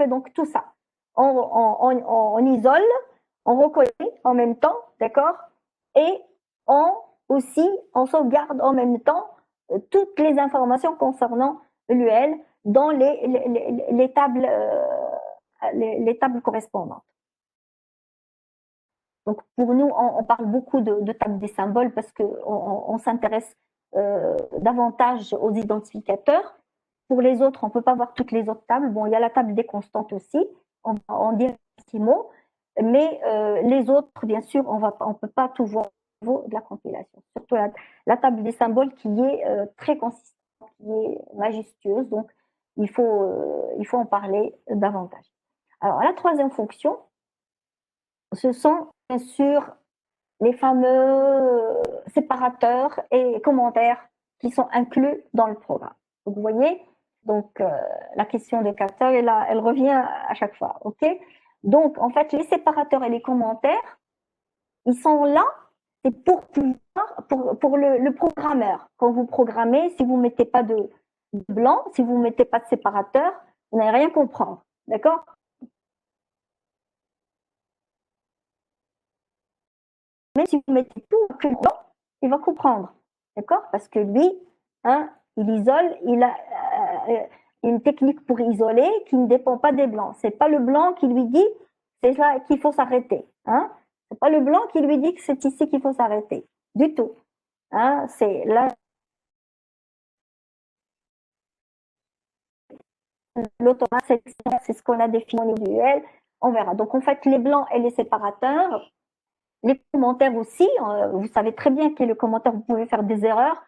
donc tout ça. On isole, on reconnaît en même temps, d'accord? Et on sauvegarde en même temps toutes les informations concernant l'UL dans les tables correspondantes. Donc pour nous, on parle beaucoup de table des symboles parce qu'on s'intéresse davantage aux identificateurs. Pour les autres, on ne peut pas voir toutes les autres tables. Bon, il y a la table des constantes aussi, on va en dire un petit mot, mais les autres, bien sûr, on ne peut pas tout voir au niveau de la compilation. Surtout la table des symboles qui est très consistante, qui est majestueuse, donc il faut en parler davantage. Alors, la troisième fonction, ce sont bien sûr les fameux séparateurs et commentaires qui sont inclus dans le programme. Donc, vous voyez, donc la question de capteur, elle revient à chaque fois, ok? Donc, en fait, les séparateurs et les commentaires, ils sont là, c'est pour le programmeur. Quand vous programmez, si vous ne mettez pas de blanc, si vous ne mettez pas de séparateur, vous n'allez rien comprendre, d'accord? Même si vous mettez tout plus blanc, il va comprendre. D'accord? Parce que lui, hein, il isole, il a une technique pour isoler qui ne dépend pas des blancs. C'est pas le blanc qui lui dit c'est là qu'il faut s'arrêter. Hein? C'est pas le blanc qui lui dit que c'est ici qu'il faut s'arrêter. Du tout. Hein? C'est là l'automate, c'est ce qu'on a défini au duel. On verra. Donc en fait, les blancs et les séparateurs, les commentaires aussi, vous savez très bien que le commentaire, vous pouvez faire des erreurs.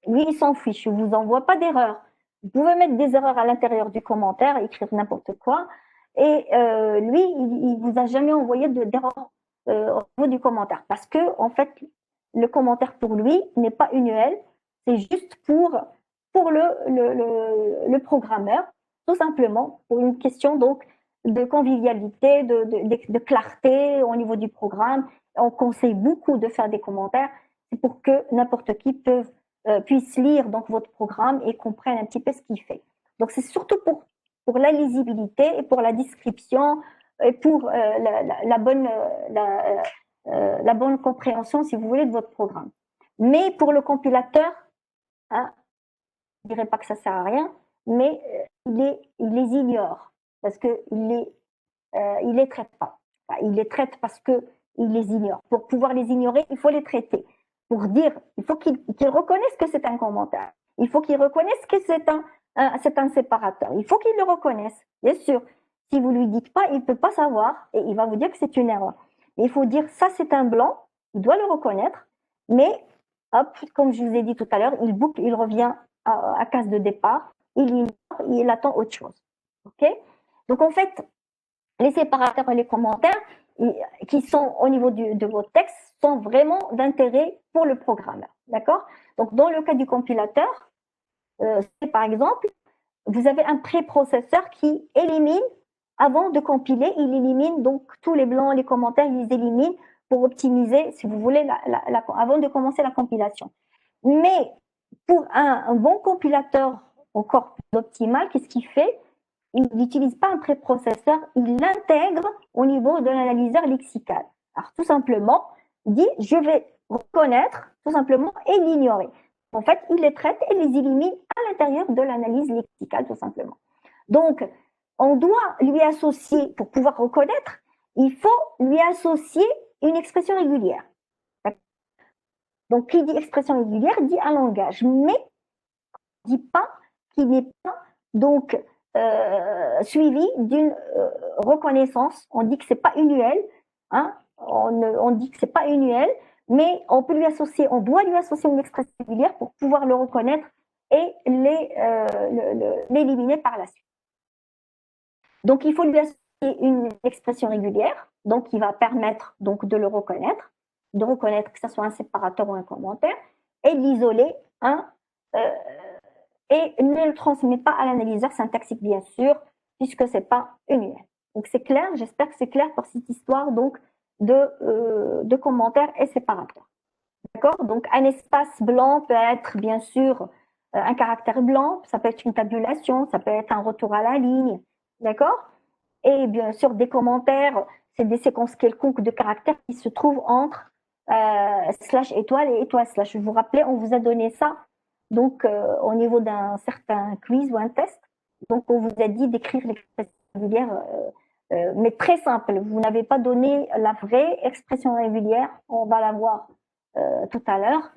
Lui, il s'en fiche, il ne vous envoie pas d'erreurs. Vous pouvez mettre des erreurs à l'intérieur du commentaire, écrire n'importe quoi. Et lui, il ne vous a jamais envoyé d'erreur au niveau du commentaire. Parce que, en fait, le commentaire pour lui n'est pas une UL, c'est juste pour le programmeur, tout simplement, pour une question donc de convivialité, de clarté au niveau du programme. On conseille beaucoup de faire des commentaires, c'est pour que n'importe qui puisse lire donc votre programme et comprenne un petit peu ce qu'il fait. Donc c'est surtout pour la lisibilité et pour la description et pour la bonne compréhension, si vous voulez, de votre programme. Mais pour le compilateur, hein, je ne dirais pas que ça ne sert à rien, mais il les ignore parce qu'il les traite pas. Enfin, il les traite parce qu'il les ignore. Pour pouvoir les ignorer, il faut les traiter. Pour dire, il faut qu'ils reconnaissent que c'est un commentaire. Il faut qu'ils reconnaissent que c'est un séparateur. Il faut qu'ils le reconnaissent, bien sûr. Si vous ne lui dites pas, il ne peut pas savoir et il va vous dire que c'est une erreur. Mais il faut dire, ça c'est un blanc, il doit le reconnaître, mais hop, comme je vous ai dit tout à l'heure, il boucle, il revient à case de départ, il attend autre chose. Ok? Donc en fait, les séparateurs et les commentaires qui sont au niveau de votre texte sont vraiment d'intérêt pour le programmeur. D'accord? Donc, dans le cas du compilateur, c'est par exemple, vous avez un préprocesseur qui élimine, avant de compiler, il élimine donc tous les blancs, les commentaires, il les élimine pour optimiser, si vous voulez, avant de commencer la compilation. Mais pour un bon compilateur encore plus optimal, qu'est-ce qu'il fait? il n'utilise pas un préprocesseur, il l'intègre au niveau de l'analyseur lexical. Alors, tout simplement, il dit, je vais reconnaître, tout simplement, et l'ignorer. En fait, il les traite et les élimine à l'intérieur de l'analyse lexicale, tout simplement. Donc, on doit lui associer, pour pouvoir reconnaître, il faut lui associer une expression régulière. Donc, qui dit expression régulière dit un langage, mais on ne dit pas qu'il n'est pas donc suivi d'une reconnaissance. On dit que c'est pas unuel, hein, on dit que c'est pas unuel, mais on peut lui associer, on doit lui associer une expression régulière pour pouvoir le reconnaître et l'éliminer par la suite. Donc, il faut lui associer une expression régulière, donc qui va permettre donc de le reconnaître, de reconnaître que ce soit un séparateur ou un commentaire, et de l'isoler, hein, et ne le transmet pas à l'analyseur syntaxique, bien sûr, puisque c'est pas unuel. Donc, c'est clair, j'espère que c'est clair pour cette histoire donc de commentaires et séparateurs. D'accord? Donc, un espace blanc peut être, bien sûr, un caractère blanc, ça peut être une tabulation, ça peut être un retour à la ligne, d'accord? Et bien sûr, des commentaires, c'est des séquences quelconques de caractères qui se trouvent entre slash étoile et étoile slash. Vous vous rappelez, on vous a donné ça donc au niveau d'un certain quiz ou un test. Donc, on vous a dit d'écrire l'expression régulière, mais très simple. Vous n'avez pas donné la vraie expression régulière. On va la voir tout à l'heure.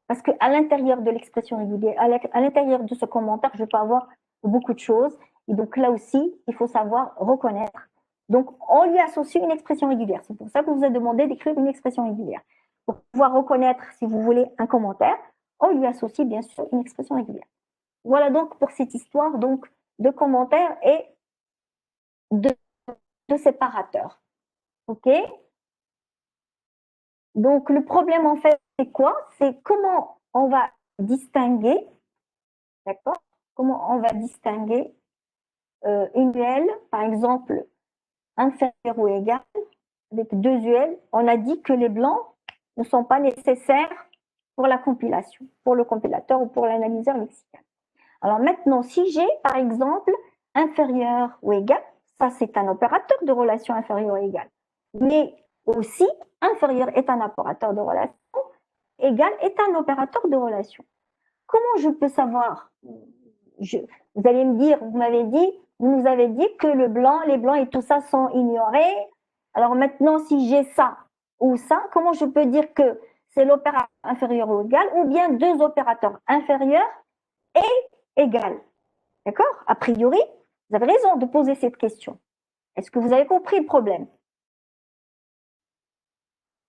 Parce qu'à l'intérieur de l'expression régulière, à l'intérieur de ce commentaire, je peux avoir beaucoup de choses. Et donc là aussi, il faut savoir reconnaître. Donc, on lui associe une expression régulière. C'est pour ça que vous a demandé d'écrire une expression régulière. Pour pouvoir reconnaître, si vous voulez, un commentaire, on lui associe bien sûr une expression régulière. Voilà donc pour cette histoire donc, de commentaires et de séparateurs. OK? Donc, le problème, en fait, c'est quoi? C'est comment on va distinguer, d'accord? Comment on va distinguer une UL, par exemple, inférieure ou égale, avec deux UL. On a dit que les blancs ne sont pas nécessaires pour la compilation, pour le compilateur ou pour l'analyseur lexical. Alors maintenant, si j'ai, par exemple, inférieur ou égal, ça c'est un opérateur de relation inférieure ou égale. Mais aussi, inférieur est un opérateur de relation, égal est un opérateur de relation. Comment je peux savoir vous allez me dire, vous nous avez dit que le blanc, les blancs et tout ça sont ignorés. Alors maintenant, si j'ai ça ou ça, comment je peux dire que c'est l'opérateur inférieur ou égal, ou bien deux opérateurs inférieurs et égal? D'accord? A priori, vous avez raison de poser cette question. Est-ce que vous avez compris le problème?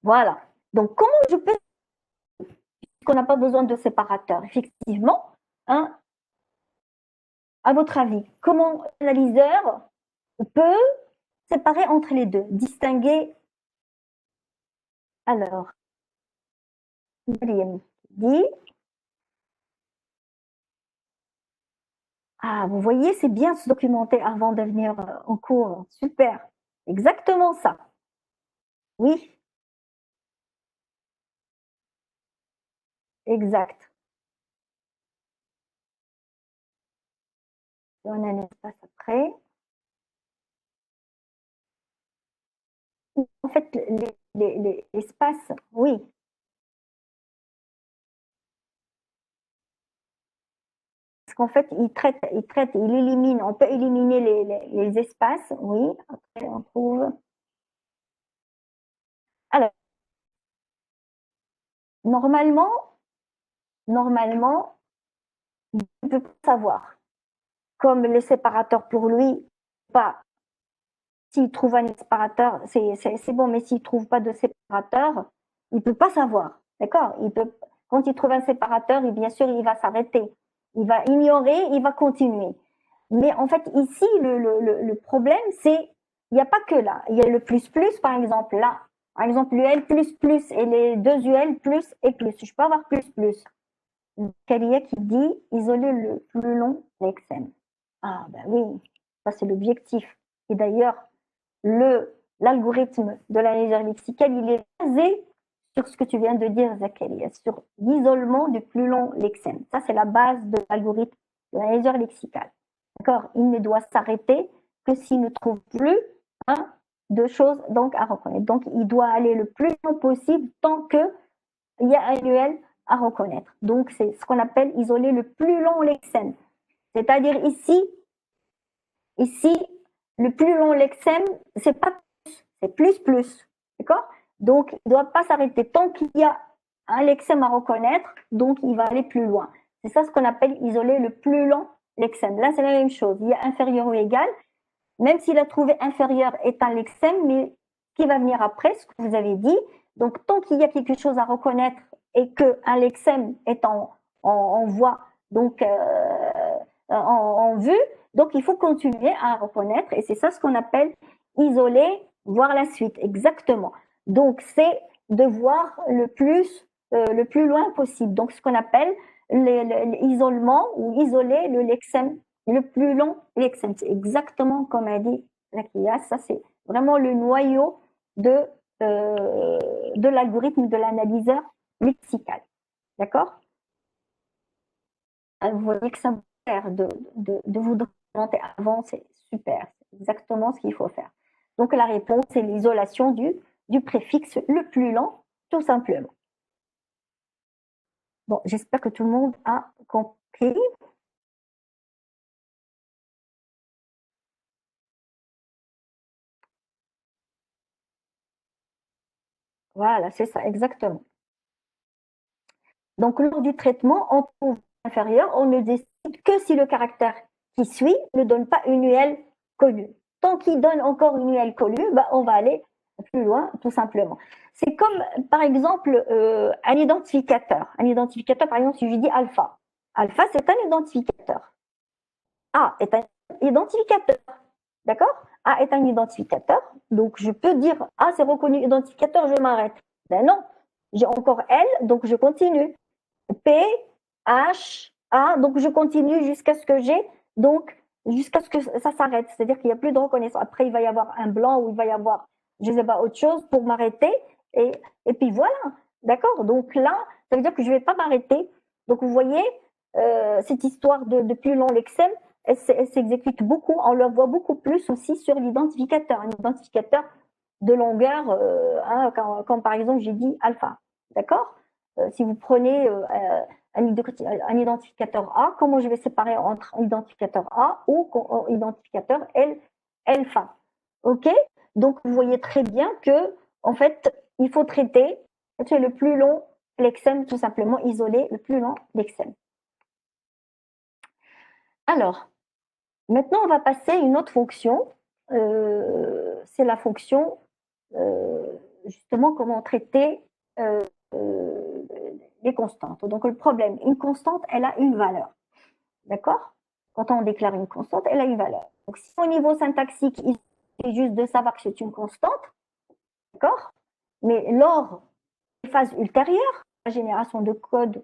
Voilà. Donc, comment je peux, qu'on n'a pas besoin de séparateurs? Effectivement, hein, à votre avis, comment l'analyseur peut séparer entre les deux, distinguer? Alors, William dit, ah, vous voyez, c'est bien de se documenter avant de venir en cours. Super. Exactement ça. Oui, exact. Et on a un espace après. En fait, l'espace, oui. Parce qu'en fait, il élimine, on peut éliminer les espaces, oui. Après, on trouve. Alors, normalement, il ne peut pas savoir. Comme les séparateurs pour lui, pas. S'il trouve un séparateur, c'est bon, mais s'il ne trouve pas de séparateur, il ne peut pas savoir. D'accord? Quand il trouve un séparateur, bien sûr, il va s'arrêter. Il va ignorer, il va continuer. Mais en fait, ici, le problème, c'est il n'y a pas que là. Il y a le plus, par exemple, là. Par exemple, l'UL plus et les deux UL plus et plus. Je peux avoir plus. Kalia qui dit isoler le plus long l'exem. Ah, ben oui, ça c'est l'objectif. Et d'ailleurs, l'algorithme de l'analyseur lexicale, il est basé sur ce que tu viens de dire, Zakaria, sur l'isolement du plus long lexème. Ça, c'est la base de l'algorithme de l'analyseur lexical. D'accord? Il ne doit s'arrêter que s'il ne trouve plus hein, de choses donc, à reconnaître. Donc, il doit aller le plus loin possible tant qu'il y a un UL à reconnaître. Donc, c'est ce qu'on appelle isoler le plus long lexème. C'est-à-dire ici, le plus long lexème, c'est pas plus, c'est plus. D'accord? Donc, il ne doit pas s'arrêter tant qu'il y a un lexème à reconnaître, donc il va aller plus loin. C'est ça ce qu'on appelle isoler le plus long lexème. Là, c'est la même chose. Il y a inférieur ou égal. Même s'il a trouvé inférieur est un lexème, mais ce qui va venir après, ce que vous avez dit, donc tant qu'il y a quelque chose à reconnaître et qu'un lexème est en voie, donc en vue, donc il faut continuer à reconnaître et c'est ça ce qu'on appelle isoler, voir la suite, exactement. Donc c'est de voir le plus loin possible. Donc ce qu'on appelle l'isolement ou isoler le lexème le plus long lexème. C'est exactement comme a dit Zakia, ça c'est vraiment le noyau de l'algorithme de l'analyseur lexical. D'accord? Vous voyez que ça vous sert de vous documenter avant, c'est super, c'est exactement ce qu'il faut faire. Donc la réponse, c'est l'isolation du préfixe le plus long, tout simplement. Bon, j'espère que tout le monde a compris. Voilà, c'est ça, exactement. Donc, lors du traitement, on trouve inférieur, on ne décide que si le caractère qui suit ne donne pas une UL connue. Tant qu'il donne encore une UL connue, bah, on va aller plus loin, tout simplement. C'est comme, par exemple, un identificateur. Un identificateur, par exemple, si je dis alpha. Alpha, c'est un identificateur. A est un identificateur. D'accord? A est un identificateur. Donc, je peux dire, A, c'est reconnu identificateur, je m'arrête. Ben non, j'ai encore L, donc je continue. P, H, A, donc je continue jusqu'à ce que j'ai, donc jusqu'à ce que ça s'arrête. C'est-à-dire qu'il n'y a plus de reconnaissance. Après, il va y avoir un blanc ou il va y avoir, je ne sais pas, autre chose pour m'arrêter. Et puis voilà, d'accord? Donc là, ça veut dire que je ne vais pas m'arrêter. Donc vous voyez, cette histoire de plus long lexème, elle s'exécute beaucoup, on le voit beaucoup plus aussi sur l'identificateur. Un identificateur de longueur, hein, comme par exemple j'ai dit alpha, d'accord? Si vous prenez un identificateur A, comment je vais séparer entre un identificateur A ou un identificateur alpha? Ok? Donc vous voyez très bien que en fait il faut traiter le plus long lexème, tout simplement isoler le plus long lexème. Alors, maintenant on va passer à une autre fonction. C'est la fonction justement comment traiter les constantes. Donc le problème, une constante, elle a une valeur. D'accord? Quand on déclare une constante, elle a une valeur. Donc si au niveau syntaxique, il suffit juste de savoir que c'est une constante, d'accord? Mais lors des phases ultérieures, la génération de code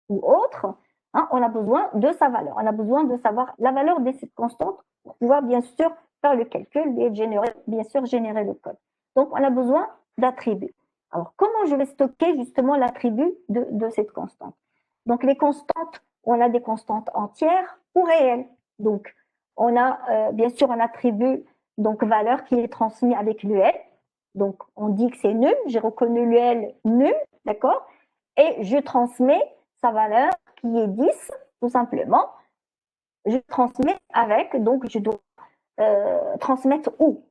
ou autre, hein, on a besoin de sa valeur. On a besoin de savoir la valeur de cette constante pour pouvoir bien sûr faire le calcul et bien sûr générer le code. Donc on a besoin d'attributs. Alors comment je vais stocker justement l'attribut de cette constante? Donc les constantes, on a des constantes entières ou réelles. Donc on a bien sûr un attribut, donc valeur qui est transmis avec l'UL. Donc on dit que c'est nul, j'ai reconnu l'UL nul, d'accord? Et je transmets sa valeur qui est 10, tout simplement. Je transmets avec, donc je dois transmettre où?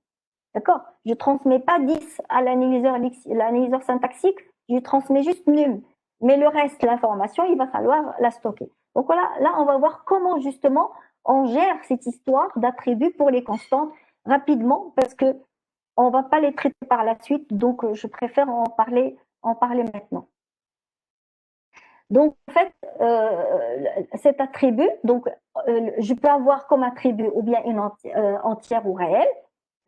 D'accord? Je ne transmets pas 10 à l'analyseur syntaxique, je transmets juste nul. Mais le reste, l'information, il va falloir la stocker. Donc voilà, là, on va voir comment justement on gère cette histoire d'attributs pour les constantes rapidement parce que on ne va pas les traiter par la suite, donc je préfère en parler maintenant. Donc, en fait, cet attribut, donc, je peux avoir comme attribut ou bien une entière ou réelle,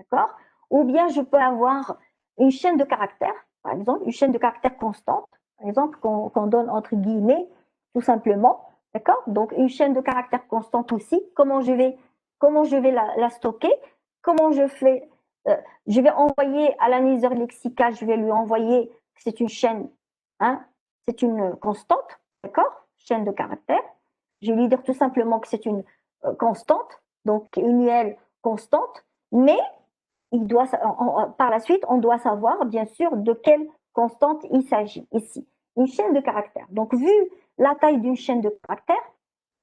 d'accord? Ou bien je peux avoir une chaîne de caractères, par exemple, une chaîne de caractères constante, par exemple, qu'on donne entre guillemets, tout simplement, d'accord? Donc, une chaîne de caractères constante aussi, comment je vais la stocker? Comment je fais? Je vais envoyer à l'analyseur lexical, je vais lui envoyer, c'est une chaîne, hein, c'est une constante, d'accord? Chaîne de caractères. Je vais lui dire tout simplement que c'est une constante, donc une UL constante, mais par la suite, on doit savoir, bien sûr, de quelle constante il s'agit ici. Une chaîne de caractères. Donc, vu la taille d'une chaîne de caractères,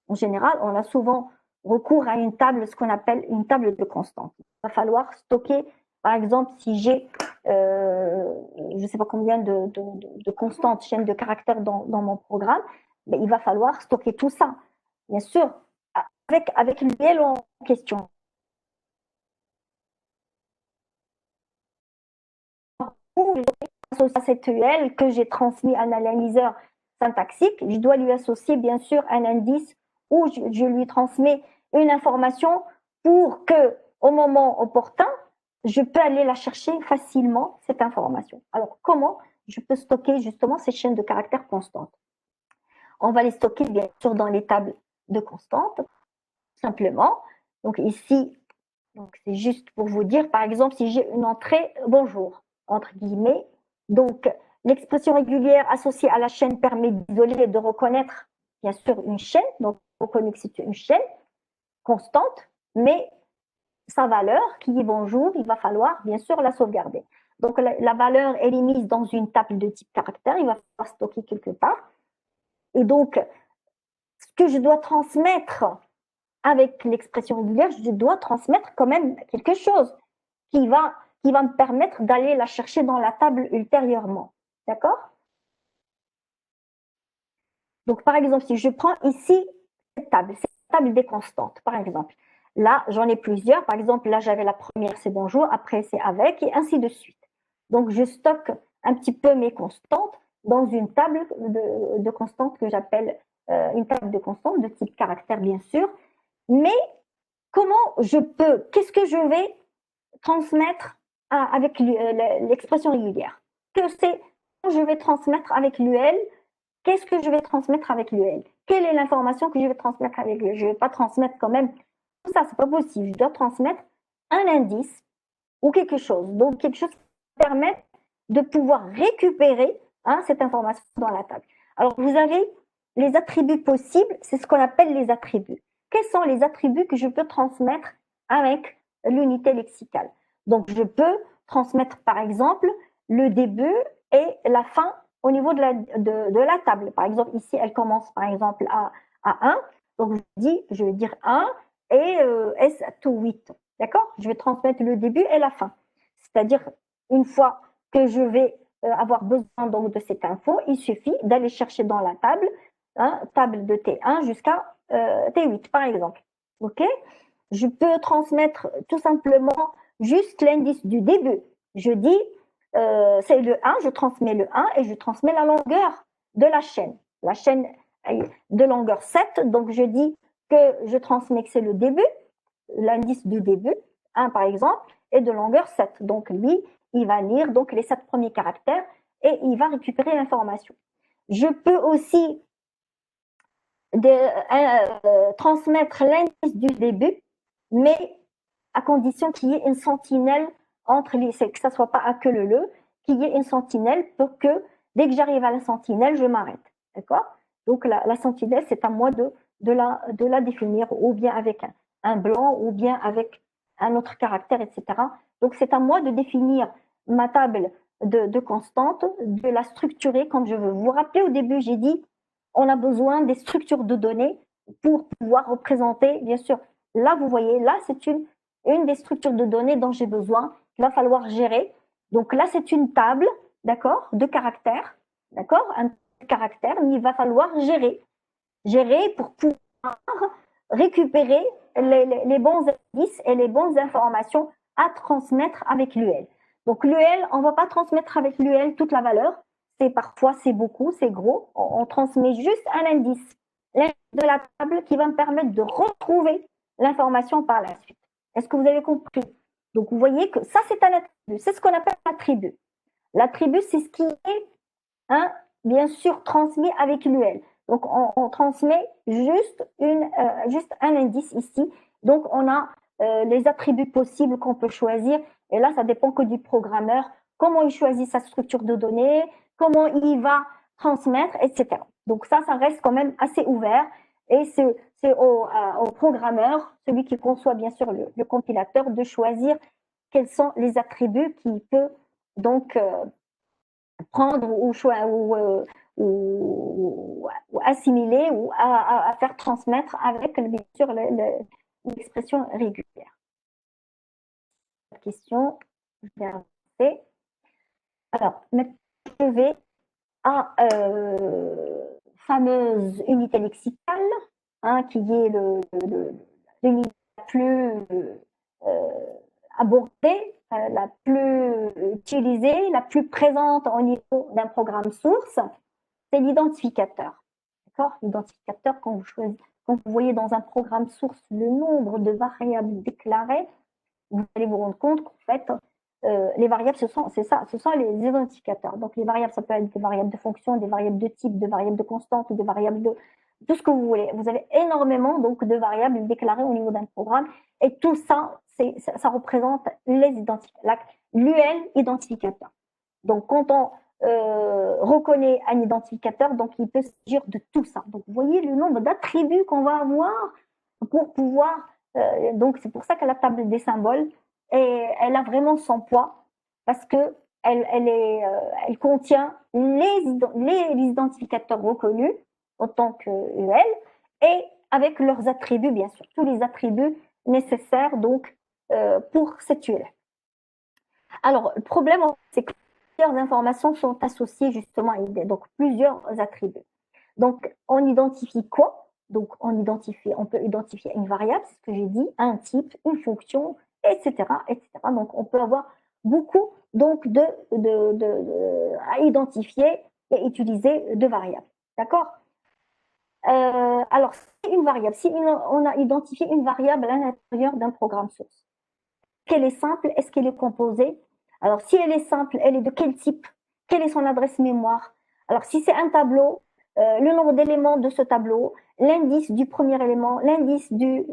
en général, on a souvent recours à une table, ce qu'on appelle une table de constantes. Il va falloir stocker, par exemple, si j'ai, je ne sais pas combien de constantes, chaînes de caractères dans mon programme, mais il va falloir stocker tout ça. Bien sûr, avec l'UL en question. À cette UL que j'ai transmis à un analyseur syntaxique, je dois lui associer bien sûr un indice où je lui transmets une information pour que, au moment opportun, je peux aller la chercher facilement, cette information. Alors, comment je peux stocker justement ces chaînes de caractères constantes? On va les stocker bien sûr dans les tables de constantes, simplement. Donc ici, c'est juste pour vous dire, par exemple, si j'ai une entrée bonjour, entre guillemets, donc l'expression régulière associée à la chaîne permet d'isoler et de reconnaître, bien sûr, une chaîne. Donc, on reconnaît que c'est une chaîne constante, mais sa valeur, qui est bonjour, il va falloir, bien sûr, la sauvegarder. Donc, la valeur, elle est mise dans une table de type caractère, il va falloir stocker quelque part. Et donc, ce que je dois transmettre avec l'expression régulière, je dois transmettre quand même quelque chose qui va me permettre d'aller la chercher dans la table ultérieurement. D'accord? Donc, par exemple, si je prends ici cette table des constantes, par exemple. Là, j'en ai plusieurs. Par exemple, là, j'avais la première, c'est bonjour, après, c'est avec, et ainsi de suite. Donc, je stocke un petit peu mes constantes dans une table de constantes que j'appelle une table de constantes de type caractère, bien sûr. Mais comment je peux, qu'est-ce que je vais transmettre avec l'expression régulière? Que c'est je vais transmettre avec l'UL? Qu'est-ce que je vais transmettre avec l'UL? Quelle est l'information que je vais transmettre avec l'UL? Je ne vais pas transmettre quand même tout ça, c'est pas possible. Je dois transmettre un indice ou quelque chose. Donc, quelque chose qui permet de pouvoir récupérer cette information dans la table. Alors, vous avez les attributs possibles, c'est ce qu'on appelle les attributs. Quels sont les attributs que je peux transmettre avec l'unité lexicale? Donc, je peux transmettre, par exemple, le début et la fin au niveau de la table. Par exemple, ici, elle commence, par exemple, à 1. Donc, je vais dire 1 et S to 8. D'accord? Je vais transmettre le début et la fin. C'est-à-dire, une fois que je vais avoir besoin donc de cette info, il suffit d'aller chercher dans la table, table de T1 jusqu'à T8, par exemple. OK? Je peux transmettre tout simplement juste l'indice du début. Je dis, c'est le 1, je transmets le 1 et je transmets la longueur de la chaîne. La chaîne de longueur 7, donc je dis que je transmets que c'est le début, l'indice du début, 1 par exemple, est de longueur 7. Donc lui, il va lire donc les 7 premiers caractères et il va récupérer l'information. Je peux aussi transmettre l'indice du début, mais à condition qu'il y ait une sentinelle entre les, que ça soit pas à que le, qu'il y ait une sentinelle pour que dès que j'arrive à la sentinelle, je m'arrête. D'accord? Donc la sentinelle, c'est à moi de la définir, ou bien avec un blanc, ou bien avec un autre caractère, etc. Donc c'est à moi de définir ma table de constantes, de la structurer comme je veux. Vous vous rappelez, au début, j'ai dit on a besoin des structures de données pour pouvoir représenter, bien sûr. Là, vous voyez, là, c'est une des structures de données dont j'ai besoin, qu'il va falloir gérer. Donc là, c'est une table, d'accord, de caractères, d'accord, un caractère, mais il va falloir gérer pour pouvoir récupérer les bons indices et les bonnes informations à transmettre avec l'UL. Donc l'UL, on ne va pas transmettre avec l'UL toute la valeur. Parfois, c'est beaucoup, c'est gros. On transmet juste un indice de la table qui va me permettre de retrouver l'information par la suite. Est-ce que vous avez compris? Donc, vous voyez que ça, c'est un attribut. C'est ce qu'on appelle l'attribut. L'attribut, c'est ce qui est, bien sûr, transmis avec l'UL. Donc, on transmet juste un indice ici. Donc, on a les attributs possibles qu'on peut choisir. Et là, ça dépend que du programmeur, comment il choisit sa structure de données, comment il va transmettre, etc. Donc ça reste quand même assez ouvert. Et c'est c'est au programmeur, celui qui conçoit bien sûr le compilateur, de choisir quels sont les attributs qu'il peut donc prendre ou assimiler ou à faire transmettre avec bien sûr l'expression régulière. Question, je vais avancer. Alors, maintenant, je vais à fameuse unité lexicale, hein, qui est l'unité la plus abordée, la plus utilisée, la plus présente au niveau d'un programme source, c'est l'identificateur. D'accord? L'identificateur, quand vous voyez dans un programme source le nombre de variables déclarées, vous allez vous rendre compte qu'en fait, les variables, ce sont les identificateurs. Donc, les variables, ça peut être des variables de fonction, des variables de type, des variables de constante, ou des variables de tout ce que vous voulez. Vous avez énormément donc de variables déclarées au niveau d'un programme, et tout ça, ça représente les identificateurs, l'UL identificateur. Donc, quand on reconnaît un identificateur, donc il peut s'agir de tout ça. Donc, vous voyez le nombre d'attributs qu'on va avoir pour pouvoir. Donc, c'est pour ça que la table des symboles, elle a vraiment son poids, parce que elle contient les identificateurs reconnus en tant qu'UL, et avec leurs attributs, bien sûr, tous les attributs nécessaires donc pour cette UL. Alors, le problème, c'est que plusieurs informations sont associées justement à donc plusieurs attributs. Donc, on identifie quoi? Donc, on peut identifier une variable, c'est ce que j'ai dit, un type, une fonction, etc., etc. Donc, on peut avoir beaucoup donc à identifier et utiliser de variables. D'accord? Alors, une variable, si on a identifié une variable à l'intérieur d'un programme source, qu'elle est simple, est-ce qu'elle est composée? Alors, si elle est simple, elle est de quel type? Quelle est son adresse mémoire? Alors, si c'est un tableau, le nombre d'éléments de ce tableau, l'indice du premier élément, l'indice du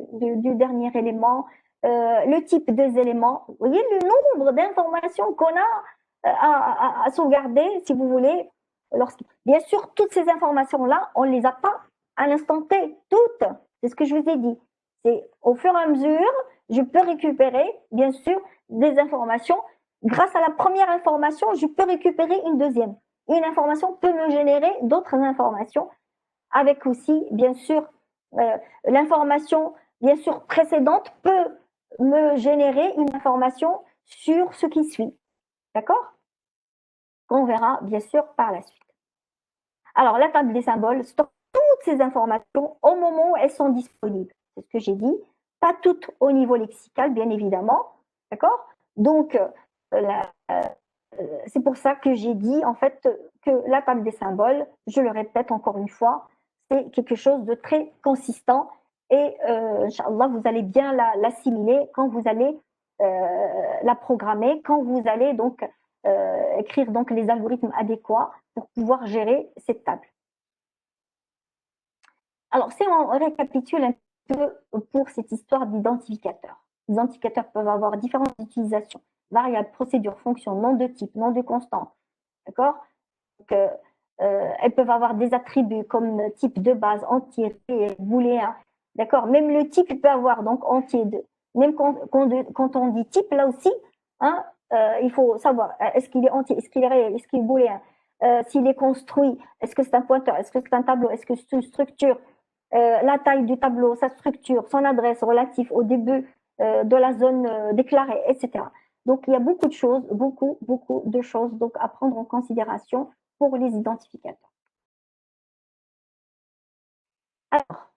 dernier élément, le type des éléments. Vous voyez le nombre d'informations qu'on a à sauvegarder, si vous voulez. Bien sûr, toutes ces informations-là, on ne les a pas à l'instant T, toutes. C'est ce que je vous ai dit. C'est au fur et à mesure, je peux récupérer, bien sûr, des informations. Grâce à la première information, je peux récupérer une deuxième. Une information peut me générer d'autres informations, avec aussi, bien sûr, l'information, bien sûr, précédente peut me générer une information sur ce qui suit. D'accord? On verra, bien sûr, par la suite. Alors, la table des symboles stocke toutes ces informations au moment où elles sont disponibles. C'est ce que j'ai dit. Pas toutes au niveau lexical, bien évidemment. D'accord? Donc, c'est pour ça que j'ai dit, en fait, que la table des symboles, je le répète encore une fois, c'est quelque chose de très consistant, et Inch'Allah, vous allez bien l'assimiler quand vous allez la programmer, quand vous allez donc écrire donc les algorithmes adéquats pour pouvoir gérer cette table. Alors, si on récapitule un peu pour cette histoire d'identificateurs. Les identificateurs peuvent avoir différentes utilisations: variables, procédures, fonctions, nom de type, nom de constante. D'accord? Elles peuvent avoir des attributs comme type de base, entier, booléen. D'accord? Même le type, il peut avoir donc entier. Même quand on dit type, là aussi, hein, il faut savoir, est-ce qu'il est entier, est-ce qu'il est réel, est-ce qu'il est booléen, s'il est construit, est-ce que c'est un pointeur, est-ce que c'est un tableau, est-ce que c'est une structure, la taille du tableau, sa structure, son adresse relative au début de la zone déclarée, etc. Donc, il y a beaucoup de choses, beaucoup de choses donc, à prendre en considération pour les identificateurs. Alors,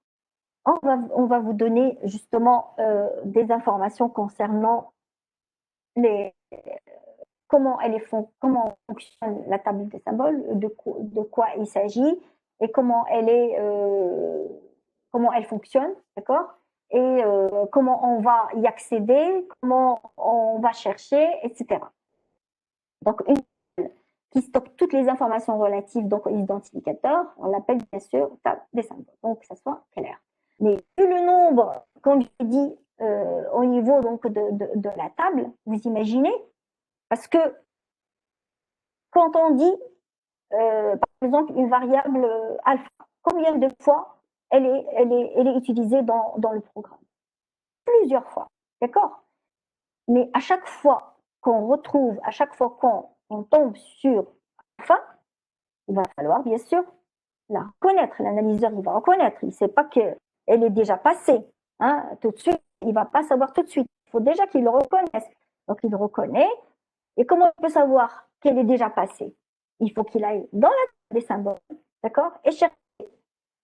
on va vous donner justement des informations concernant comment fonctionne la table des symboles, de quoi il s'agit, et comment elle fonctionne, d'accord? Et comment on va y accéder, comment on va chercher, etc. Donc, une qui stocke toutes les informations relatives donc, aux identificateurs, on l'appelle bien sûr table des symboles, donc que ça soit clair. Mais vu le nombre, comme je dis, au niveau donc, de la table, vous imaginez, parce que quand on dit, par exemple, une variable alpha, combien de fois elle est utilisée dans le programme. Plusieurs fois, d'accord? Mais à chaque fois qu'on retrouve, à chaque fois qu'on tombe sur alpha, il va falloir bien sûr la reconnaître. L'analyseur, il va reconnaître. Il ne sait pas qu'elle est déjà passée. Hein, tout de suite, il ne va pas savoir tout de suite. Il faut déjà qu'il le reconnaisse. Donc, il le reconnaît. Et comment il peut savoir qu'elle est déjà passée? Il faut qu'il aille dans la table des symboles, d'accord? Et chercher.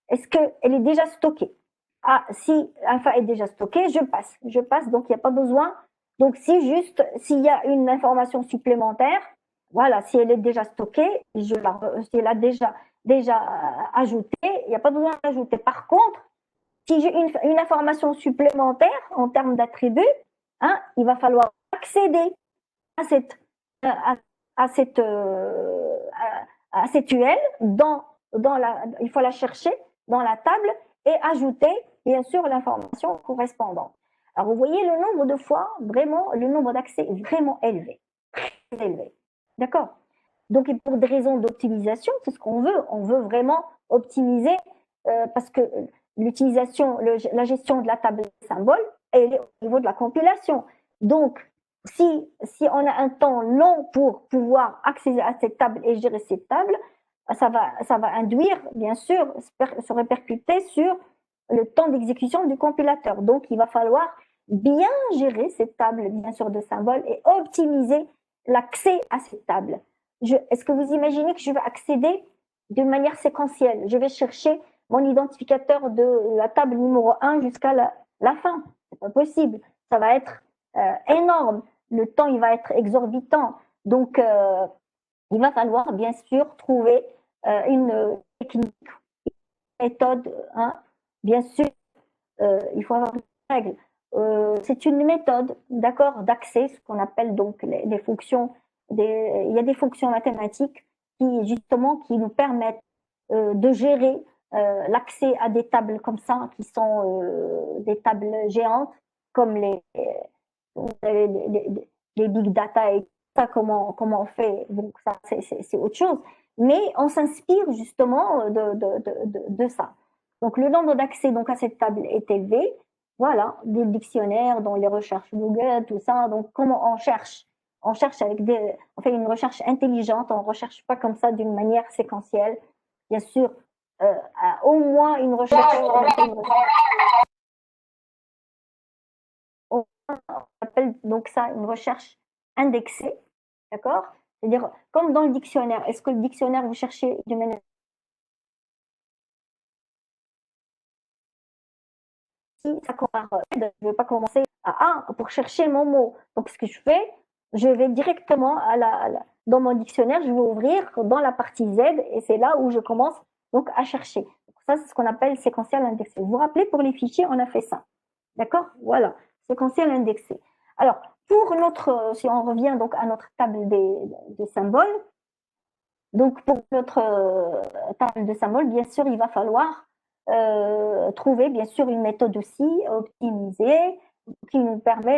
Est-ce qu'elle est déjà stockée? Ah, si alpha est déjà stocké, je passe, donc il n'y a pas besoin. Donc, si juste, s'il y a une information supplémentaire, voilà, si elle est déjà stockée, si elle a déjà ajoutée, il n'y a pas besoin d'ajouter. Par contre, si j'ai une information supplémentaire en termes d'attributs, hein, il va falloir accéder à cette, à, à cette, à cette UL il faut la chercher dans la table et ajouter, bien sûr, l'information correspondante. Alors, vous voyez le nombre de fois, vraiment, le nombre d'accès est vraiment élevé. Très élevé. D'accord? Donc, pour des raisons d'optimisation, c'est ce qu'on veut. On veut vraiment optimiser parce que l'utilisation, la gestion de la table des symboles, elle est au niveau de la compilation. Donc, si on a un temps long pour pouvoir accéder à cette table et gérer cette table, ça va induire, bien sûr, se répercuter sur le temps d'exécution du compilateur. Donc, il va falloir bien gérer cette table, bien sûr, de symboles et optimiser l'accès à cette table. Est-ce que vous imaginez que je vais accéder d'une manière séquentielle? Je vais chercher mon identificateur de la table numéro 1 jusqu'à la fin. C'est pas possible. Ça va être énorme. Le temps, il va être exorbitant. Donc, il va falloir, bien sûr, trouver une technique, une méthode. Hein. Bien sûr, il faut avoir des règles. C'est une méthode, d'accord, d'accès, ce qu'on appelle donc les fonctions. Il y a des fonctions mathématiques qui, justement, qui nous permettent de gérer l'accès à des tables comme ça, qui sont des tables géantes, comme les big data et ça, comment on fait, donc ça, c'est autre chose. Mais on s'inspire justement de ça. Donc, le nombre d'accès donc, à cette table est élevé. Voilà, des dictionnaires, dans les recherches Google, tout ça. Donc, comment on cherche? On cherche on fait une recherche intelligente, on ne recherche pas comme ça d'une manière séquentielle. Bien sûr, au moins une recherche, on appelle donc ça une recherche indexée, d'accord? C'est-à-dire, comme dans le dictionnaire, est-ce que le dictionnaire, vous cherchez de manière ça compare, je ne vais pas commencer à 1 pour chercher mon mot. Donc, ce que je fais, je vais directement dans mon dictionnaire, je vais ouvrir dans la partie Z et c'est là où je commence donc à chercher. Donc, ça, c'est ce qu'on appelle séquentiel indexé. Vous vous rappelez, pour les fichiers, on a fait ça. D'accord? Voilà, séquentiel indexé. Alors, si on revient donc à notre table des symboles, donc pour notre table de symboles, bien sûr, il va falloir trouver bien sûr une méthode aussi optimisée qui nous permet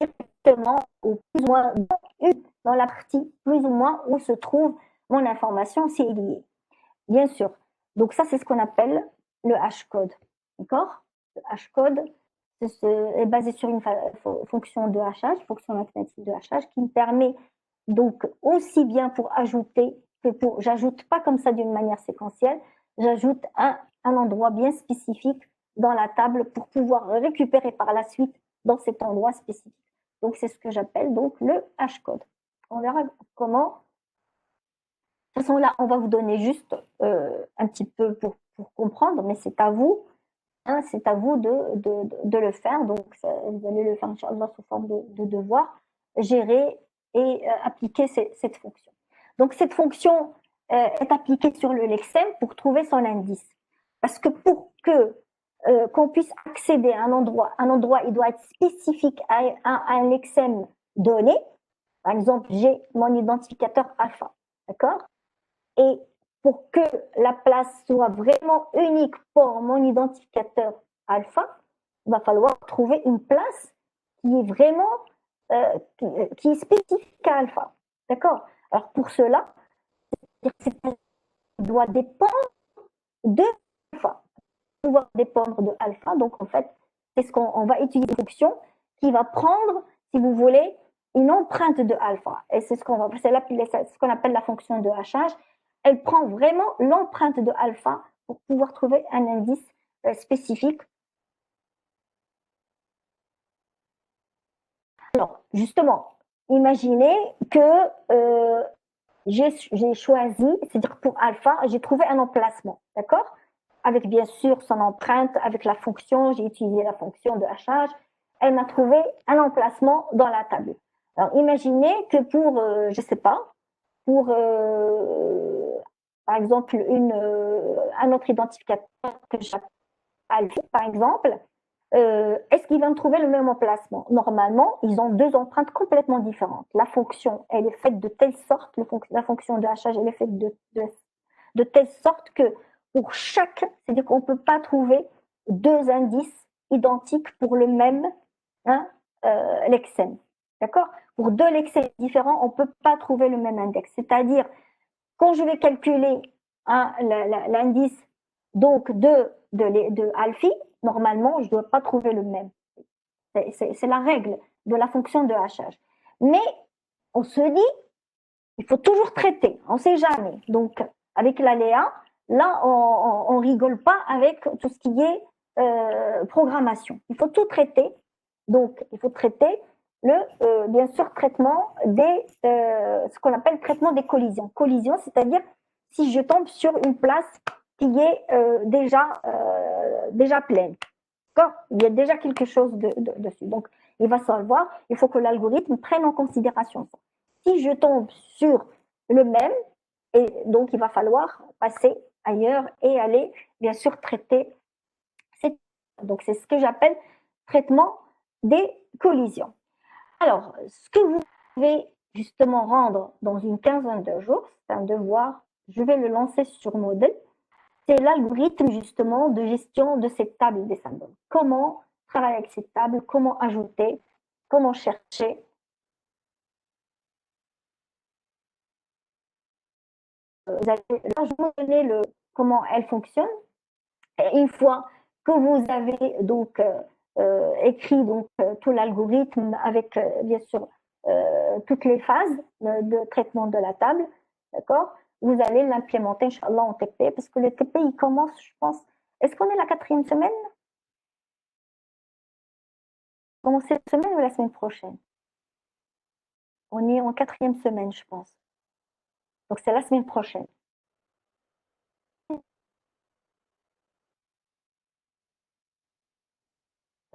directement ou plus ou moins dans la partie plus ou moins où se trouve mon information si elle y est. Bien sûr. Donc ça, c'est ce qu'on appelle le hashcode. D'accord? Le hashcode est basé sur une fonction de hachage, fonction mathématique de hachage, qui me permet donc aussi bien pour ajouter que pour... J'ajoute pas comme ça d'une manière séquentielle, j'ajoute un endroit bien spécifique dans la table pour pouvoir récupérer par la suite dans cet endroit spécifique. Donc c'est ce que j'appelle donc le hashcode. On verra comment. De toute façon, là, on va vous donner juste un petit peu pour comprendre, mais c'est à vous, hein, c'est à vous de le faire. Donc, vous allez le faire, Inch'Allah, sous forme de devoir, gérer et appliquer cette fonction. Donc, cette fonction est appliquée sur le lexème pour trouver son indice. Parce que pour qu'on puisse accéder à un endroit, il doit être spécifique à un lexème donné. Par exemple, j'ai mon identificateur alpha, d'accord? Et pour que la place soit vraiment unique pour mon identificateur alpha, il va falloir trouver une place qui est vraiment qui est spécifique à alpha. D'accord? Alors pour cela, c'est doit dépendre de alpha. Pouvoir dépendre de alpha, donc en fait, c'est ce qu'on va utiliser une fonction qui va prendre, si vous voulez, une empreinte de alpha. Et c'est ce qu'on appelle la fonction de hachage. Elle prend vraiment l'empreinte de alpha pour pouvoir trouver un indice spécifique. Alors, justement, imaginez que j'ai choisi, c'est-à-dire pour alpha, j'ai trouvé un emplacement, d'accord? Avec bien sûr son empreinte, avec la fonction, j'ai utilisé la fonction de hachage, elle m'a trouvé un emplacement dans la table. Alors imaginez que pour, je ne sais pas, pour par exemple un autre identificateur que j'appelle alpha, par exemple, est-ce qu'il va me trouver le même emplacement? Normalement, ils ont deux empreintes complètement différentes. La fonction, elle est faite de telle sorte, la fonction de hachage, elle est faite de telle sorte que pour chaque, c'est-à-dire qu'on ne peut pas trouver deux indices identiques pour le même hein, lexème. D'accord? Pour deux lexèmes différents, on ne peut pas trouver le même index. C'est-à-dire, quand je vais calculer hein, l'indice donc de alphi, normalement, je ne dois pas trouver le même. C'est la règle de la fonction de hachage. Mais on se dit, il faut toujours traiter, on ne sait jamais. Donc, avec l'aléa, là, on ne rigole pas avec tout ce qui est programmation. Il faut tout traiter. Donc, il faut traiter bien sûr, traitement ce qu'on appelle traitement des collisions. Collision, c'est-à-dire si je tombe sur une place qui est déjà pleine. Il y a déjà quelque chose dessus. Donc, il va savoir, il faut que l'algorithme prenne en considération ça. Si je tombe sur le même, et donc il va falloir passer ailleurs et aller, bien sûr, traiter. Donc, c'est ce que j'appelle traitement des collisions. Alors, ce que vous pouvez justement rendre dans une quinzaine de jours, c'est un devoir, je vais le lancer sur Moodle, c'est l'algorithme justement de gestion de cette table des symboles. Comment travailler avec cette table, comment ajouter, comment chercher. Vous allez largement donner comment elle fonctionne. Et une fois que vous avez donc écrit donc tout l'algorithme avec bien sûr toutes les phases de traitement de la table, d'accord? Vous allez l'implémenter, Inch'Allah, en TP, parce que le TP, il commence, je pense, est-ce qu'on est la 4e semaine? Commencer cette semaine ou la semaine prochaine? On est en 4e semaine, je pense. Donc, c'est la semaine prochaine. Ça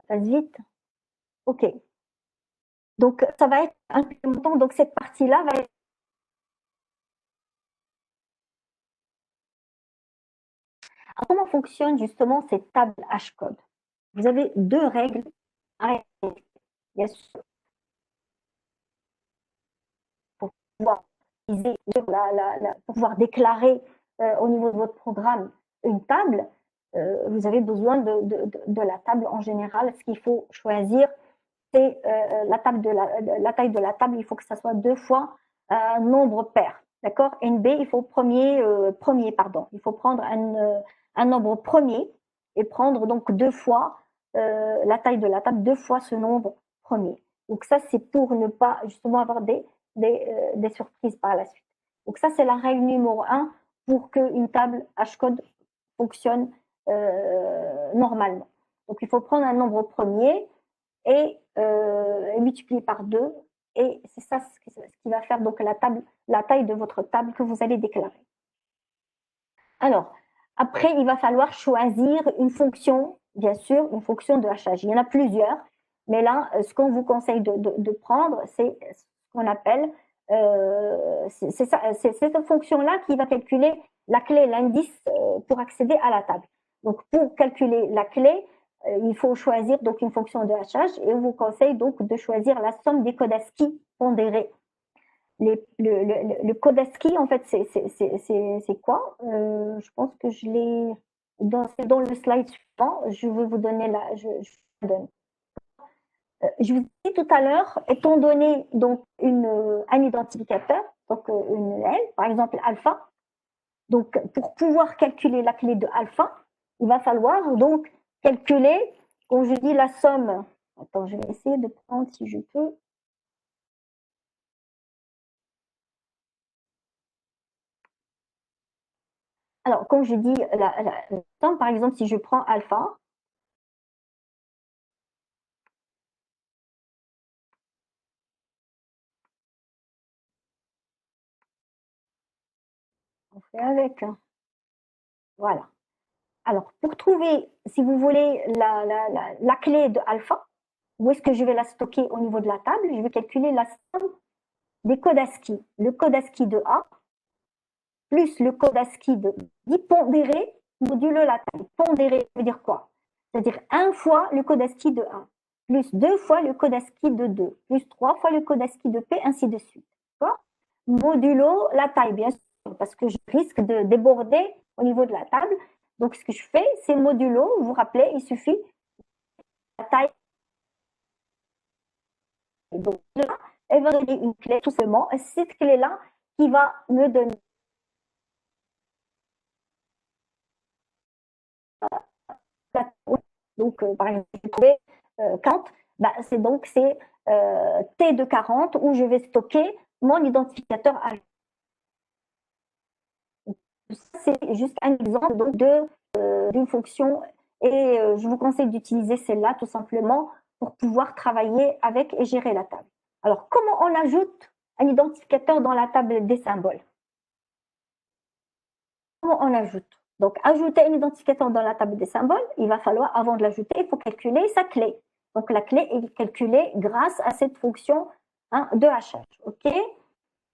passe vite. OK. Donc, ça va être implémentant. Donc, cette partie-là va être. Alors, comment fonctionne justement cette table Hashcode? Vous avez deux règles à respecter. Bien sûr, pour pouvoir, pour pouvoir déclarer au niveau de votre programme une table, vous avez besoin de la table en général. Ce qu'il faut choisir, c'est la taille de la table. Il faut que ça soit 2 fois un nombre pair. D'accord? NB, il faut il faut prendre un nombre premier et prendre donc 2 fois la taille de la table, 2 fois ce nombre premier. Donc ça, c'est pour ne pas justement avoir des surprises par la suite. Donc ça, c'est la règle numéro 1 pour qu'une table Hashcode fonctionne normalement. Donc il faut prendre un nombre premier et multiplier par 2. Et c'est ça ce qui va faire donc la taille de votre table que vous allez déclarer. Alors, après, il va falloir choisir une fonction, bien sûr, une fonction de hachage. Il y en a plusieurs, mais là, ce qu'on vous conseille de prendre, c'est ce qu'on appelle, c'est cette fonction-là qui va calculer la clé, l'indice pour accéder à la table. Donc, pour calculer la clé, il faut choisir donc une fonction de hachage et on vous conseille donc de choisir la somme des codes ASCII pondérés. Le code ASCII, en fait, c'est quoi? Je pense que je l'ai dans le slide suivant. Je vais vous donner je donne. Je vous ai dit tout à l'heure, étant donné donc un identificateur, donc une L, par exemple alpha, Donc, pour pouvoir calculer la clé de alpha, il va falloir donc calculer, quand je dis la somme, attends, je vais essayer de prendre si je peux. Alors, quand je dis la somme, par exemple, si je prends alpha, on fait avec, hein. Voilà. Alors, pour trouver, si vous voulez, la clé de alpha, où est-ce que je vais la stocker au niveau de la table? Je vais calculer la somme des codes ASCII. Le code ASCII de A plus le code ASCII de I pondéré modulo la taille. Pondéré, ça veut dire quoi? C'est-à-dire 1 fois le code ASCII de 1, plus 2 fois le code ASCII de 2, plus 3 fois le code ASCII de P, ainsi de suite. Modulo la taille, bien sûr, parce que je risque de déborder au niveau de la table. Donc, ce que je fais, c'est modulo, vous vous rappelez, il suffit la taille. Donc là, elle va donner une clé, tout simplement. Et c'est cette clé-là qui va me donner la. Donc, par exemple, j'ai trouvé 40, bah, c'est donc c'est T de 40 où je vais stocker mon identificateur à. C'est juste un exemple donc d'une fonction et je vous conseille d'utiliser celle-là tout simplement pour pouvoir travailler avec et gérer la table. Alors, comment on ajoute un identificateur dans la table des symboles? Comment on ajoute? Donc, ajouter un identificateur dans la table des symboles, il va falloir, avant de l'ajouter, il faut calculer sa clé. Donc, la clé est calculée grâce à cette fonction de hachage. OK?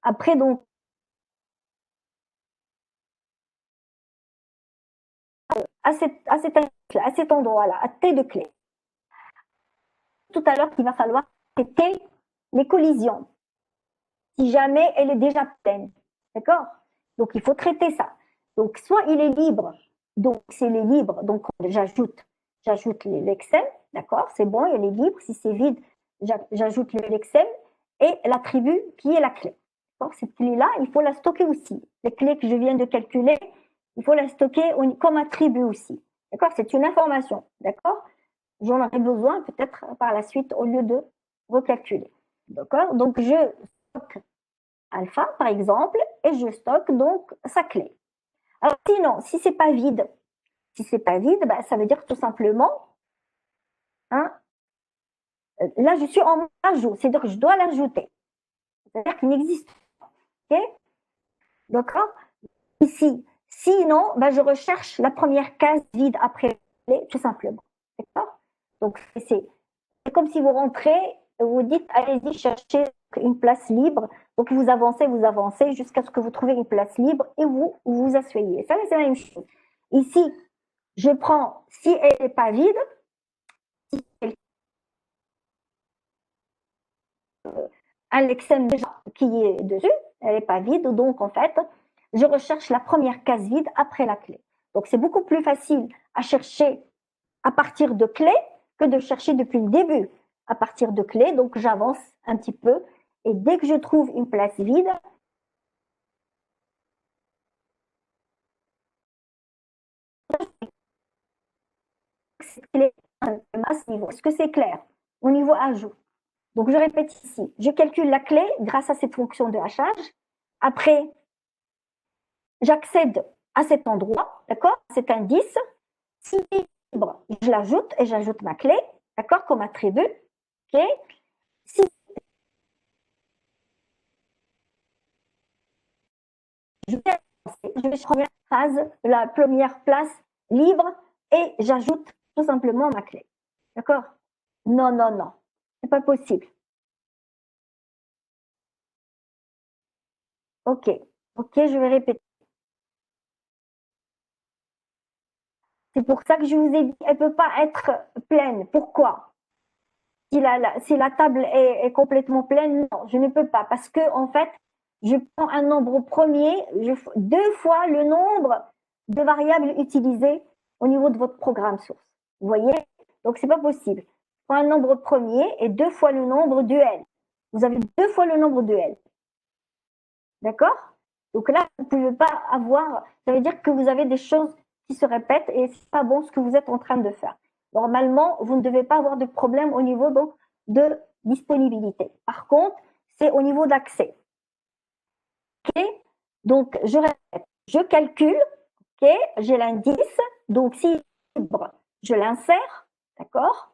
Après, donc, à cet endroit-là, à T de clé, tout à l'heure qu'il va falloir traiter les collisions, si jamais elle est déjà pleine. D'accord? Donc, il faut traiter ça. Donc, soit il est libre, donc s'il est libre, donc j'ajoute l'excel, d'accord? C'est bon, elle est libre. Si c'est vide, j'ajoute l'excel et l'attribut qui est la clé. Cette clé-là, il faut la stocker aussi. Les clés que je viens de calculer, il faut la stocker comme attribut aussi. D'accord? C'est une information. D'accord? J'en aurai besoin peut-être par la suite au lieu de recalculer. D'accord? Donc, je stocke alpha, par exemple, et je stocke donc sa clé. Alors, sinon, si c'est pas vide, bah, ça veut dire tout simplement, hein, là, je suis en ajout, c'est-à-dire que je dois l'ajouter. C'est-à-dire qu'il n'existe pas. OK? D'accord? Ici. Sinon, bah, je recherche la première case vide après la clé, tout simplement. D'accord? Donc, c'est comme si vous rentrez, vous dites, allez-y, cherchez une place libre. Donc, vous avancez jusqu'à ce que vous trouviez une place libre et vous vous asseyez. Ça, c'est la même chose. Ici, je prends, si elle n'est pas vide, un lexème déjà qui est dessus, elle n'est pas vide, donc en fait, je recherche la première case vide après la clé. Donc, c'est beaucoup plus facile à chercher à partir de clés que de chercher depuis le début à partir de clés. Donc, j'avance un petit peu et dès que je trouve une place vide, est-ce que c'est clair? Au niveau ajout. Donc, je répète ici. Je calcule la clé grâce à cette fonction de hachage. Après, j'accède à cet endroit, d'accord? Cet indice. Si libre, je l'ajoute et j'ajoute ma clé, d'accord? Comme attribut. OK? Si je vais sur la phrase, la première place libre et j'ajoute tout simplement ma clé. D'accord? Non, non, non. C'est pas possible. OK. OK, je vais répéter. C'est pour ça que je vous ai dit, elle ne peut pas être pleine. Pourquoi? Si la table est complètement pleine, non, je ne peux pas. Parce que, en fait, je prends un nombre premier, deux fois le nombre de variables utilisées au niveau de votre programme source. Vous voyez? Donc, ce n'est pas possible. Je prends un nombre premier et deux fois le nombre de L. Vous avez deux fois le nombre de L. D'accord? Donc là, vous ne pouvez pas avoir, ça veut dire que vous avez des choses qui se répètent et c'est pas bon ce que vous êtes en train de faire. Normalement, vous ne devez pas avoir de problème au niveau donc, de disponibilité. Par contre, c'est au niveau d'accès. Okay. Donc, je répète, je calcule, okay, j'ai l'indice, donc si je l'insère, d'accord,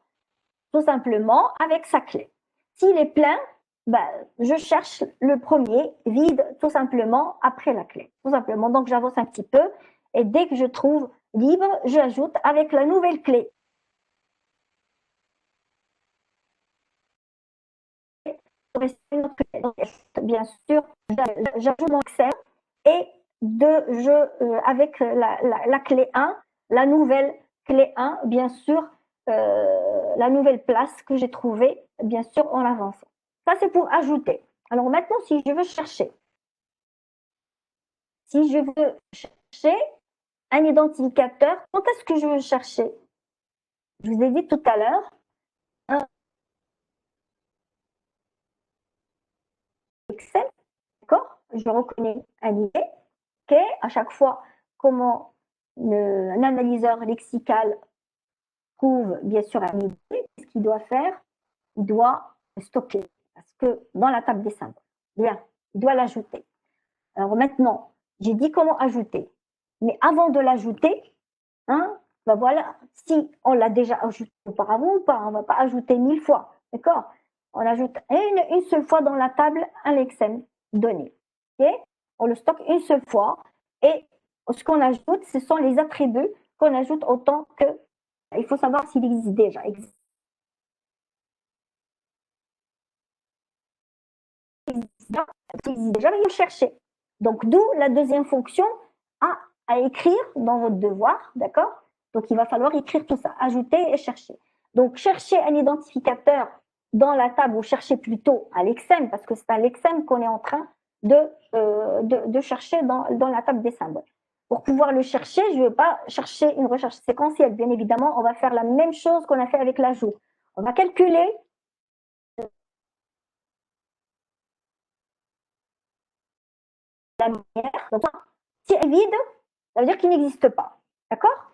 tout simplement avec sa clé. S'il est plein, ben, je cherche le premier vide tout simplement après la clé. Tout simplement, donc j'avance un petit peu et dès que je trouve libre, j'ajoute avec la nouvelle clé. Bien sûr, j'ajoute mon Excel et avec la clé 1, la nouvelle clé 1, bien sûr, la nouvelle place que j'ai trouvée, bien sûr, en avançant. Ça, c'est pour ajouter. Alors maintenant, si je veux chercher un identificateur, quand est-ce que je veux chercher? Je vous ai dit tout à l'heure, un Excel, d'accord? Je reconnais un ID, ok? À chaque fois, comment un analyseur lexical trouve bien sûr un ID, qu'est-ce qu'il doit faire? Il doit stocker, parce que dans la table des symboles, bien, il doit l'ajouter. Alors maintenant, j'ai dit comment ajouter. Mais avant de l'ajouter, hein, ben voilà, si on l'a déjà ajouté auparavant ou pas, on ne va pas ajouter 1000 fois, d'accord? On ajoute une seule fois dans la table un lexème donné. Okay? On le stocke une seule fois et ce qu'on ajoute, ce sont les attributs qu'on ajoute autant que. Il faut savoir s'il existe déjà. Déjà, il faut chercher. Donc, d'où la deuxième fonction à écrire dans votre devoir, d'accord? Donc, il va falloir écrire tout ça, ajouter et chercher. Donc, chercher un identificateur dans la table ou chercher plutôt à l'exem, parce que c'est à l'exem qu'on est en train de chercher dans la table des symboles. Pour pouvoir le chercher, je ne veux pas chercher une recherche séquentielle. Bien évidemment, on va faire la même chose qu'on a fait avec l'ajout. On va calculer la manière. Donc, si elle est vide, ça veut dire qu'il n'existe pas. D'accord?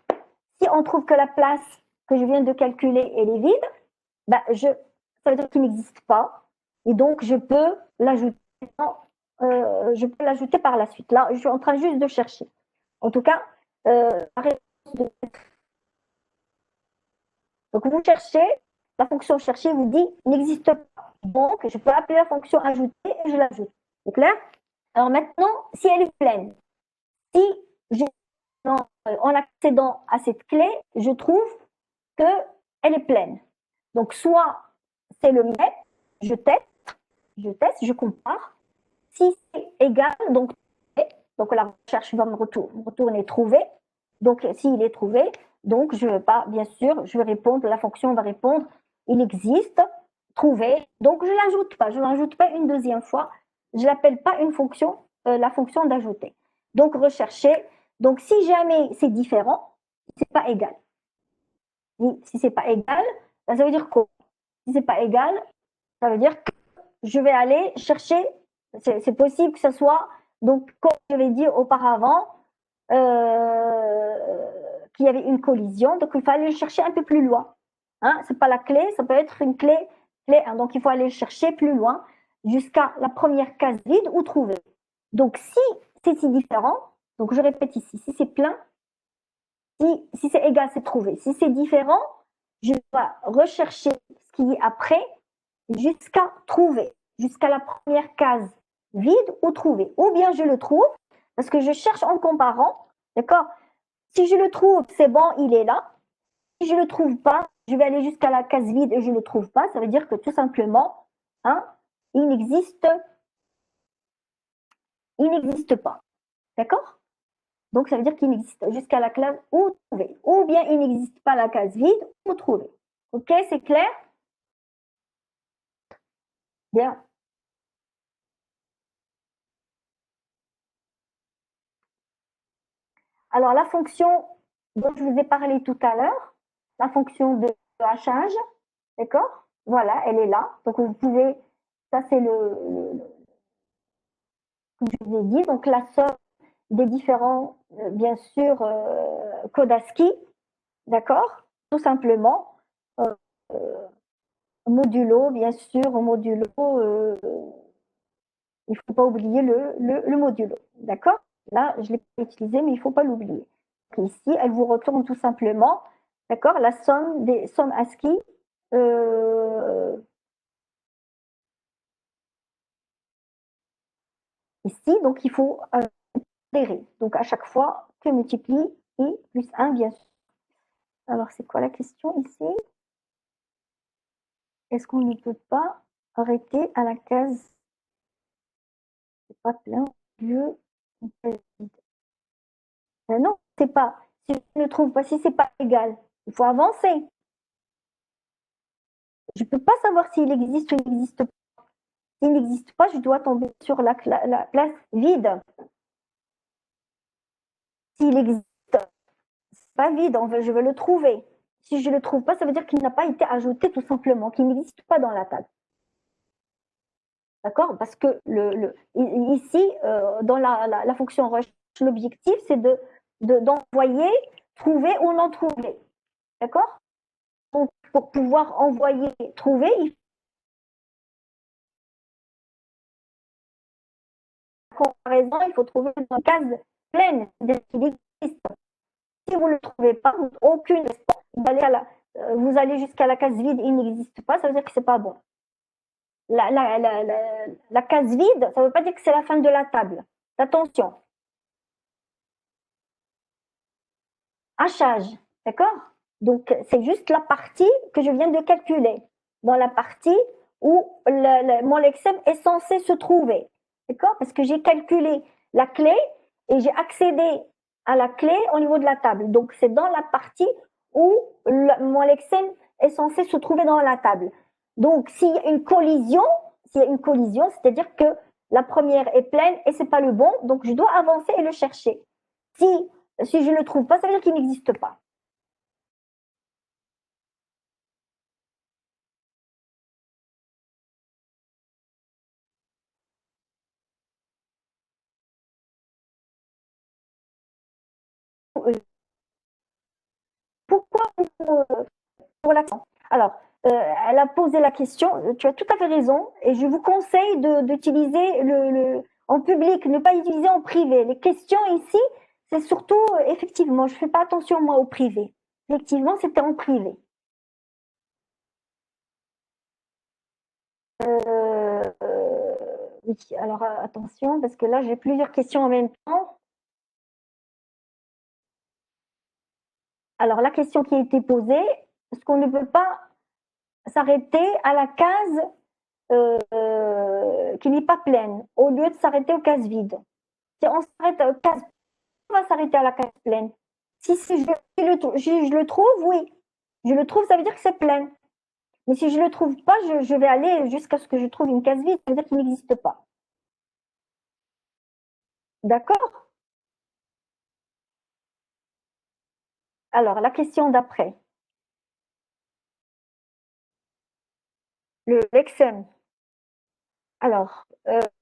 Si on trouve que la place que je viens de calculer, elle est vide, ben ça veut dire qu'il n'existe pas. Et donc, je peux l'ajouter par la suite. Là, je suis en train juste de chercher. En tout cas, la réponse de... Donc, vous cherchez, la fonction chercher vous dit n'existe pas. Donc, je peux appeler la fonction ajouter et je l'ajoute. C'est clair? Alors maintenant, si elle est pleine, si je en accédant à cette clé, je trouve qu'elle est pleine. Donc, soit c'est le mais, je teste, je compare. Si c'est égal, donc la recherche va me retourner trouvé. Donc, s'il est trouvé, donc je ne vais pas, bien sûr, je vais répondre, la fonction va répondre, il existe, trouvé. Donc, je ne l'ajoute pas, je ne l'ajoute pas une deuxième fois. Je ne l'appelle pas une fonction, la fonction d'ajouter. Donc, rechercher. Donc, si jamais c'est différent, c'est pas égal. Si c'est pas égal, ça veut dire quoi? Si c'est pas égal, ça veut dire que je vais aller chercher. C'est possible que ce soit, donc, comme je l'ai dit auparavant, qu'il y avait une collision, donc il faut aller le chercher un peu plus loin. Hein, c'est pas la clé, ça peut être une clé 1. Donc il faut aller le chercher plus loin jusqu'à la première case vide ou trouver. Donc si c'est si différent, donc je répète ici, si c'est plein, si c'est égal, c'est trouvé. Si c'est différent, je dois rechercher ce qui est après jusqu'à trouver, jusqu'à la première case vide ou trouver. Ou bien je le trouve, parce que je cherche en comparant, d'accord? Si je le trouve, c'est bon, il est là. Si je ne le trouve pas, je vais aller jusqu'à la case vide et je ne le trouve pas. Ça veut dire que tout simplement, hein, il n'existe pas. D'accord? Donc, ça veut dire qu'il n'existe jusqu'à la case ou trouver. Ou bien il n'existe pas la case vide ou trouver. OK, c'est clair? Bien. Alors, la fonction dont je vous ai parlé tout à l'heure, la fonction de hachage, d'accord? Voilà, elle est là. Donc, vous pouvez, ça c'est comme je vous ai dit, donc la somme des différents, bien sûr, codes ASCII, d'accord? Tout simplement, modulo, bien sûr, modulo, il ne faut pas oublier le modulo, d'accord? Là, je ne l'ai pas utilisé, mais il ne faut pas l'oublier. Ici, elle vous retourne tout simplement, d'accord, la somme des sommes ASCII. Ici, donc il faut adhérer. Donc à chaque fois, que multiplie I plus 1, bien sûr. Alors, c'est quoi la question ici? Est-ce qu'on ne peut pas arrêter à la case? C'est pas plein, lieu, vide. Non, c'est pas. Si je ne trouve pas, si c'est pas égal, il faut avancer. Je ne peux pas savoir s'il existe ou il n'existe pas. S'il n'existe pas, je dois tomber sur la place vide. S'il existe, c'est pas vide, je veux le trouver. Si je ne le trouve pas, ça veut dire qu'il n'a pas été ajouté tout simplement, qu'il n'existe pas dans la table. D'accord? Parce que ici, dans la fonction recherche, l'objectif, c'est d'envoyer, trouver ou non trouver. D'accord? Donc, pour pouvoir envoyer, trouver, il faut comparaison, il faut trouver une case pleine, c'est-à-dire qu'il existe. Si vous ne le trouvez pas, aucune vous allez jusqu'à la case vide, il n'existe pas, ça veut dire que c'est pas bon. La case vide, ça ne veut pas dire que c'est la fin de la table. Attention. Hachage, d'accord? Donc, c'est juste la partie que je viens de calculer. Dans la partie où mon lexème est censé se trouver. D'accord? Parce que j'ai calculé la clé et j'ai accédé à la clé au niveau de la table. Donc, c'est dans la partie où mon lexème est censé se trouver dans la table. Donc, s'il y a une collision, c'est-à-dire que la première est pleine et c'est pas le bon, donc je dois avancer et le chercher. Si je ne le trouve pas, ça veut dire qu'il n'existe pas. Pourquoi pour l'accent? Alors, elle a posé la question, tu as tout à fait raison, et je vous conseille d'utiliser en public, ne pas utiliser en privé. Les questions ici, c'est surtout, effectivement, je ne fais pas attention moi au privé. Effectivement, c'était en privé. Oui, alors attention, parce que là, j'ai plusieurs questions en même temps. Alors, la question qui a été posée, est-ce qu'on ne peut pas s'arrêter à la case qui n'est pas pleine, au lieu de s'arrêter aux cases vides? Si on s'arrête aux cases, on va s'arrêter à la case pleine. Si je le trouve, oui. Je le trouve, ça veut dire que c'est plein. Mais si je ne le trouve pas, je vais aller jusqu'à ce que je trouve une case vide, ça veut dire qu'il n'existe pas. D'accord? Alors, la question d'après. Le lexème. Alors,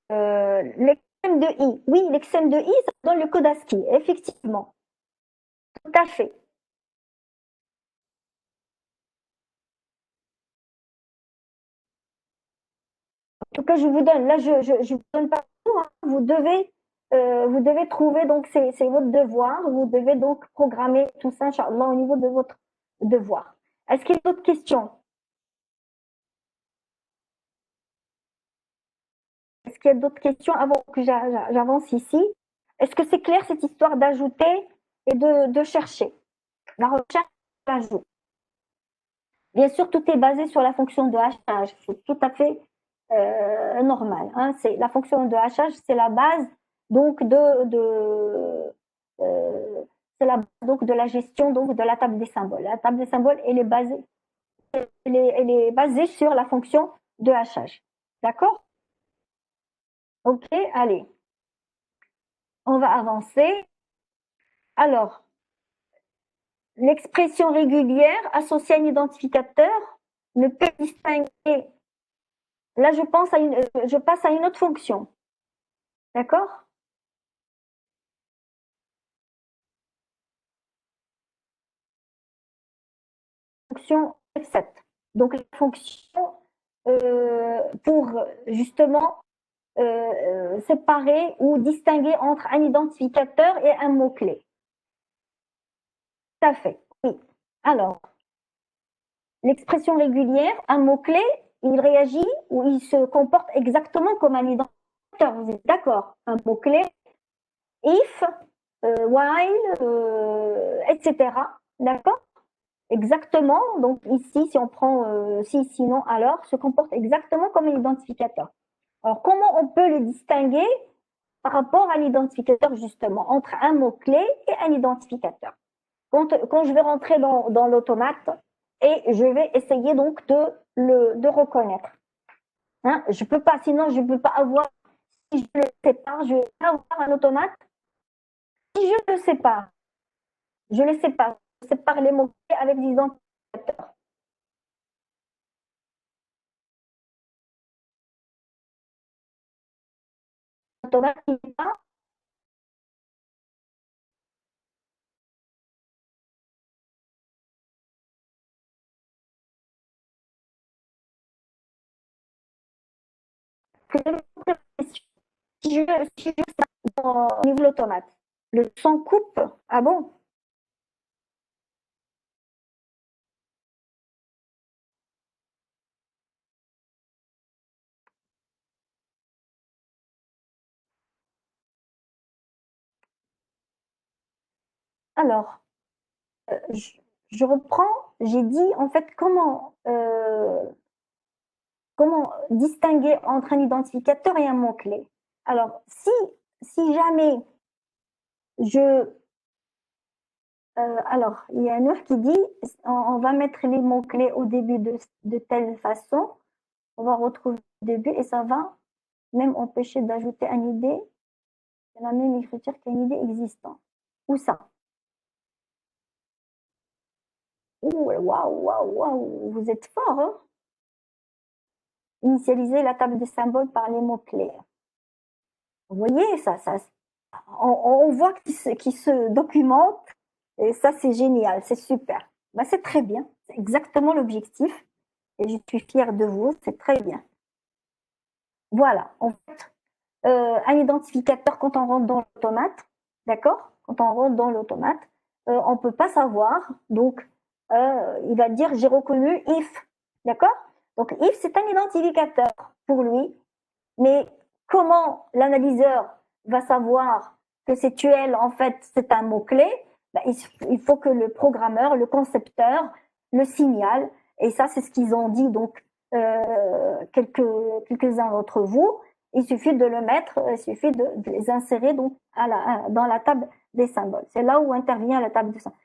l'extrême de I. Oui, l'extrême de I, ça donne le code ASCII, effectivement. Tout à fait. En tout cas, je vous donne, là, je ne vous donne pas tout, hein. Vous devez trouver, donc c'est votre devoir, vous devez donc programmer tout ça, Inch'Allah, au niveau de votre devoir. Est-ce qu'il y a d'autres questions? Est-ce qu'il y a d'autres questions avant que j'avance ici? Est-ce que c'est clair cette histoire d'ajouter et de chercher? La recherche, l'ajout. Bien sûr, tout est basé sur la fonction de hachage. C'est tout à fait normal. Hein. La fonction de hachage, c'est la base donc c'est la base donc de la gestion donc de la table des symboles. La table des symboles, elle est basée sur la fonction de hachage. D'accord? Ok, allez, on va avancer. Alors, l'expression régulière associée à un identificateur ne peut distinguer. Là, je passe à une autre fonction. D'accord? Fonction F7. Donc, la fonction pour justement séparer ou distinguer entre un identificateur et un mot-clé. Tout à fait, oui. Alors, l'expression régulière, un mot-clé, il réagit ou il se comporte exactement comme un identificateur. Vous êtes d'accord? Un mot-clé, if, while, etc. D'accord? Exactement. Donc ici, si on prend si, sinon, alors, se comporte exactement comme un identificateur. Alors, comment on peut le distinguer par rapport à l'identificateur, justement, entre un mot-clé et un identificateur? Quand je vais rentrer dans l'automate et je vais essayer donc de reconnaître. Hein, je peux pas, sinon je ne peux pas avoir, si je le sépare, je vais pas avoir un automate. Si je le sépare, je le sépare, je sépare les mots-clés avec des identificateurs. L'automate, il est pas. Si je au niveau de l'automate, le son coupe. Ah bon? Alors, je reprends, j'ai dit en fait comment distinguer entre un identificateur et un mot-clé. Alors, si jamais je... alors, il y a Nour qui dit, on va mettre les mots-clés au début de telle façon, on va retrouver le début et ça va même empêcher d'ajouter une idée, la même écriture qu'une idée existante. Où ça? Ouh, waouh, waouh, waouh, vous êtes fort, hein? Initialiser la table des symboles par les mots-clés. Vous voyez, on voit qu'il se documente et ça, c'est génial, c'est super. Ben, c'est très bien, c'est exactement l'objectif et je suis fière de vous, c'est très bien. Voilà, en fait, un identificateur quand on rentre dans l'automate, d'accord? Quand on rentre dans l'automate, on ne peut pas savoir, donc il va dire j'ai reconnu if, d'accord? Donc if, c'est un identificateur pour lui, mais comment l'analyseur va savoir que c'est tuel, en fait, c'est un mot-clé? Ben, il faut que le programmeur, le concepteur, le signale. Et ça, c'est ce qu'ils ont dit, donc, quelques-uns d'entre vous. Il suffit de le mettre, il suffit de les insérer donc, dans la table des symboles. C'est là où intervient la table des symboles.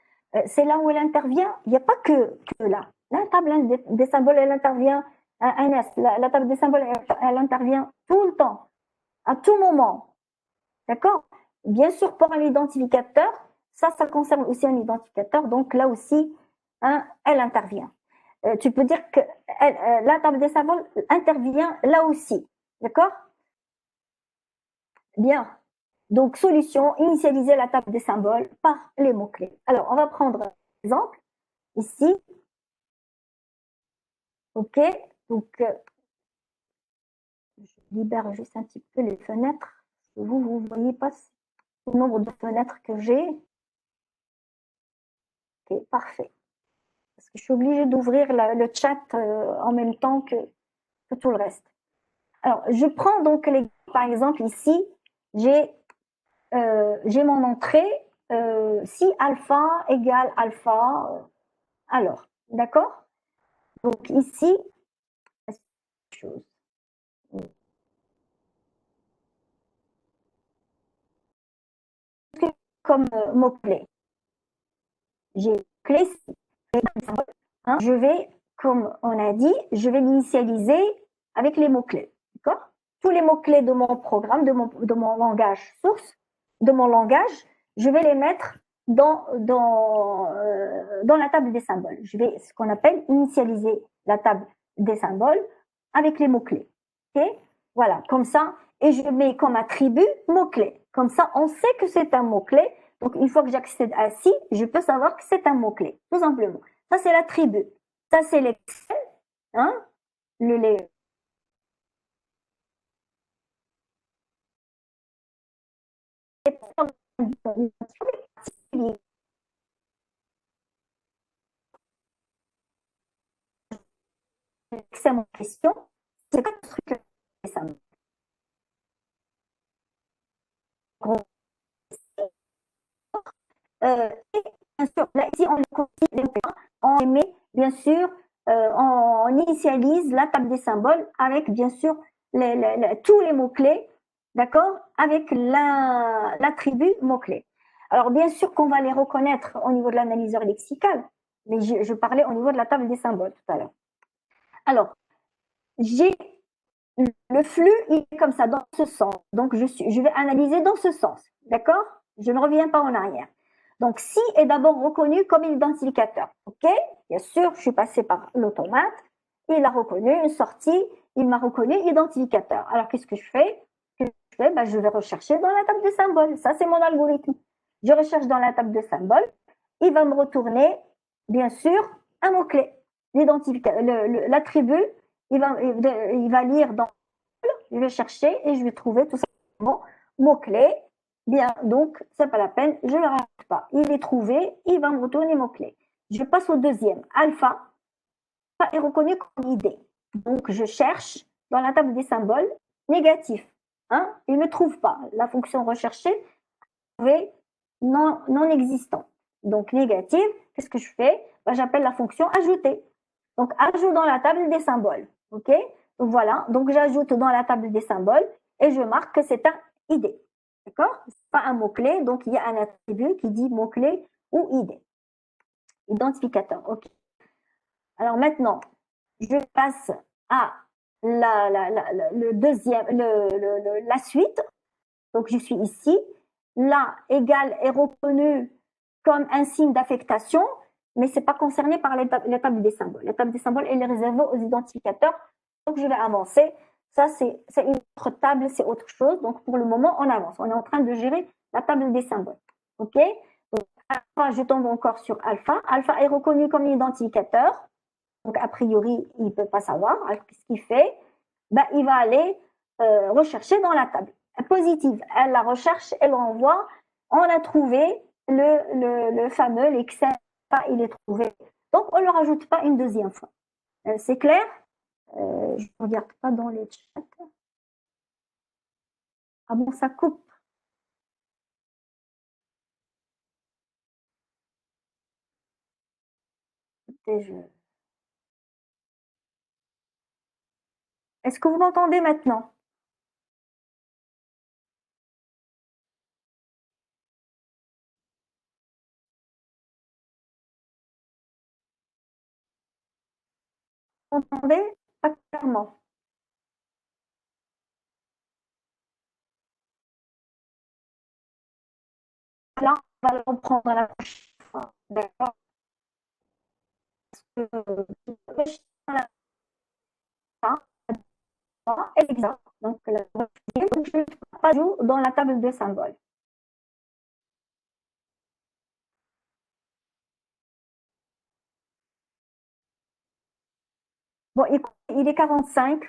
C'est là où elle intervient. Il n'y a pas que là. La table des symboles, elle intervient un S. La table des symboles, elle intervient tout le temps, à tout moment. D'accord? Bien sûr, pour un identificateur, ça concerne aussi un identificateur, donc là aussi, hein, elle intervient. Tu peux dire que la table des symboles intervient là aussi. D'accord? Bien. Donc, solution, initialiser la table des symboles par les mots-clés. Alors, on va prendre un exemple ici. OK? Donc, je libère juste un petit peu les fenêtres. Vous ne voyez pas le nombre de fenêtres que j'ai. Ok, parfait. Parce que je suis obligée d'ouvrir le chat en même temps que tout le reste. Alors, je prends donc, par exemple, ici, j'ai mon entrée. Si alpha égale alpha, alors, d'accord? Donc ici, chose. Comme mot-clé. J'ai clé, hein, je vais, comme on a dit, je vais l'initialiser avec les mots-clés. D'accord? Tous les mots-clés de mon programme, de mon langage source, de mon langage, je vais les mettre dans la table des symboles. Je vais ce qu'on appelle initialiser la table des symboles avec les mots-clés. Okay? Voilà, comme ça, et je mets comme attribut mot-clé. Comme ça, on sait que c'est un mot-clé. Donc, une fois que j'accède à ci, je peux savoir que c'est un mot-clé, tout simplement. Ça, c'est l'attribut. Ça, c'est l'Excel. Hein? Le c'est mon question. C'est pas ce truc ça. Et bien sûr, là, ici, on on met, bien sûr, on initialise la table des symboles avec, bien sûr, tous les mots-clés, d'accord, avec l'attribut mot-clé. Alors, bien sûr qu'on va les reconnaître au niveau de l'analyseur lexical, mais je parlais au niveau de la table des symboles tout à l'heure. Alors, j'ai le flux, il est comme ça, dans ce sens. Donc, je vais analyser dans ce sens, d'accord? Je ne reviens pas en arrière. Donc, si est d'abord reconnu comme identificateur. OK? Bien sûr, je suis passé par l'automate. Il a reconnu une sortie. Il m'a reconnu identificateur. Alors, qu'est-ce que je fais? Ben, je vais rechercher dans la table de symboles. Ça, c'est mon algorithme. Je recherche dans la table de symboles. Il va me retourner, bien sûr, un mot-clé. L'attribut, il va lire dans. Je vais chercher et je vais trouver tout simplement mot-clé. Bien, donc, c'est pas la peine, je ne le rajoute pas. Il est trouvé, il va me retourner mot-clé. Je passe au deuxième. Alpha est reconnu comme idée. Donc, je cherche dans la table des symboles négatif. Hein? Il ne me trouve pas. La fonction recherchée est non existant. Donc, négatif, qu'est-ce que je fais? Ben, j'appelle la fonction ajouter. Donc, ajoute dans la table des symboles. OK? Donc, voilà. Donc, j'ajoute dans la table des symboles et je marque que c'est un ID. D'accord? Ce n'est pas un mot-clé. Donc, il y a un attribut qui dit mot-clé ou ID. Identificateur. OK. Alors, maintenant, je passe à le deuxième, la suite. Donc, je suis ici. Là, égal est reconnu comme un signe d'affectation, mais ce n'est pas concerné par l'étape des symboles. L'étape des symboles, elle est réservée aux identificateurs. Donc, je vais avancer. Ça, c'est une autre table, c'est autre chose. Donc, pour le moment, on avance. On est en train de gérer la table des symboles. OK? Donc, alpha, je tombe encore sur alpha. Alpha est reconnu comme identificateur. Donc, a priori, il ne peut pas savoir. Qu'est-ce qu'il fait? Ben, il va aller rechercher dans la table. Positive, elle la recherche, elle renvoie. On a trouvé le fameux, l'Excel, il est trouvé. Donc, on ne le rajoute pas une deuxième fois. C'est clair? Je ne regarde pas dans le chat. Ah bon, ça coupe. Est-ce que vous m'entendez maintenant? Vous m'entendez? Pas clairement. Là, on va le reprendre à la prochaine fois. D'accord? Exact. Donc, je rajoute dans la table de symboles. Bon, il est 45.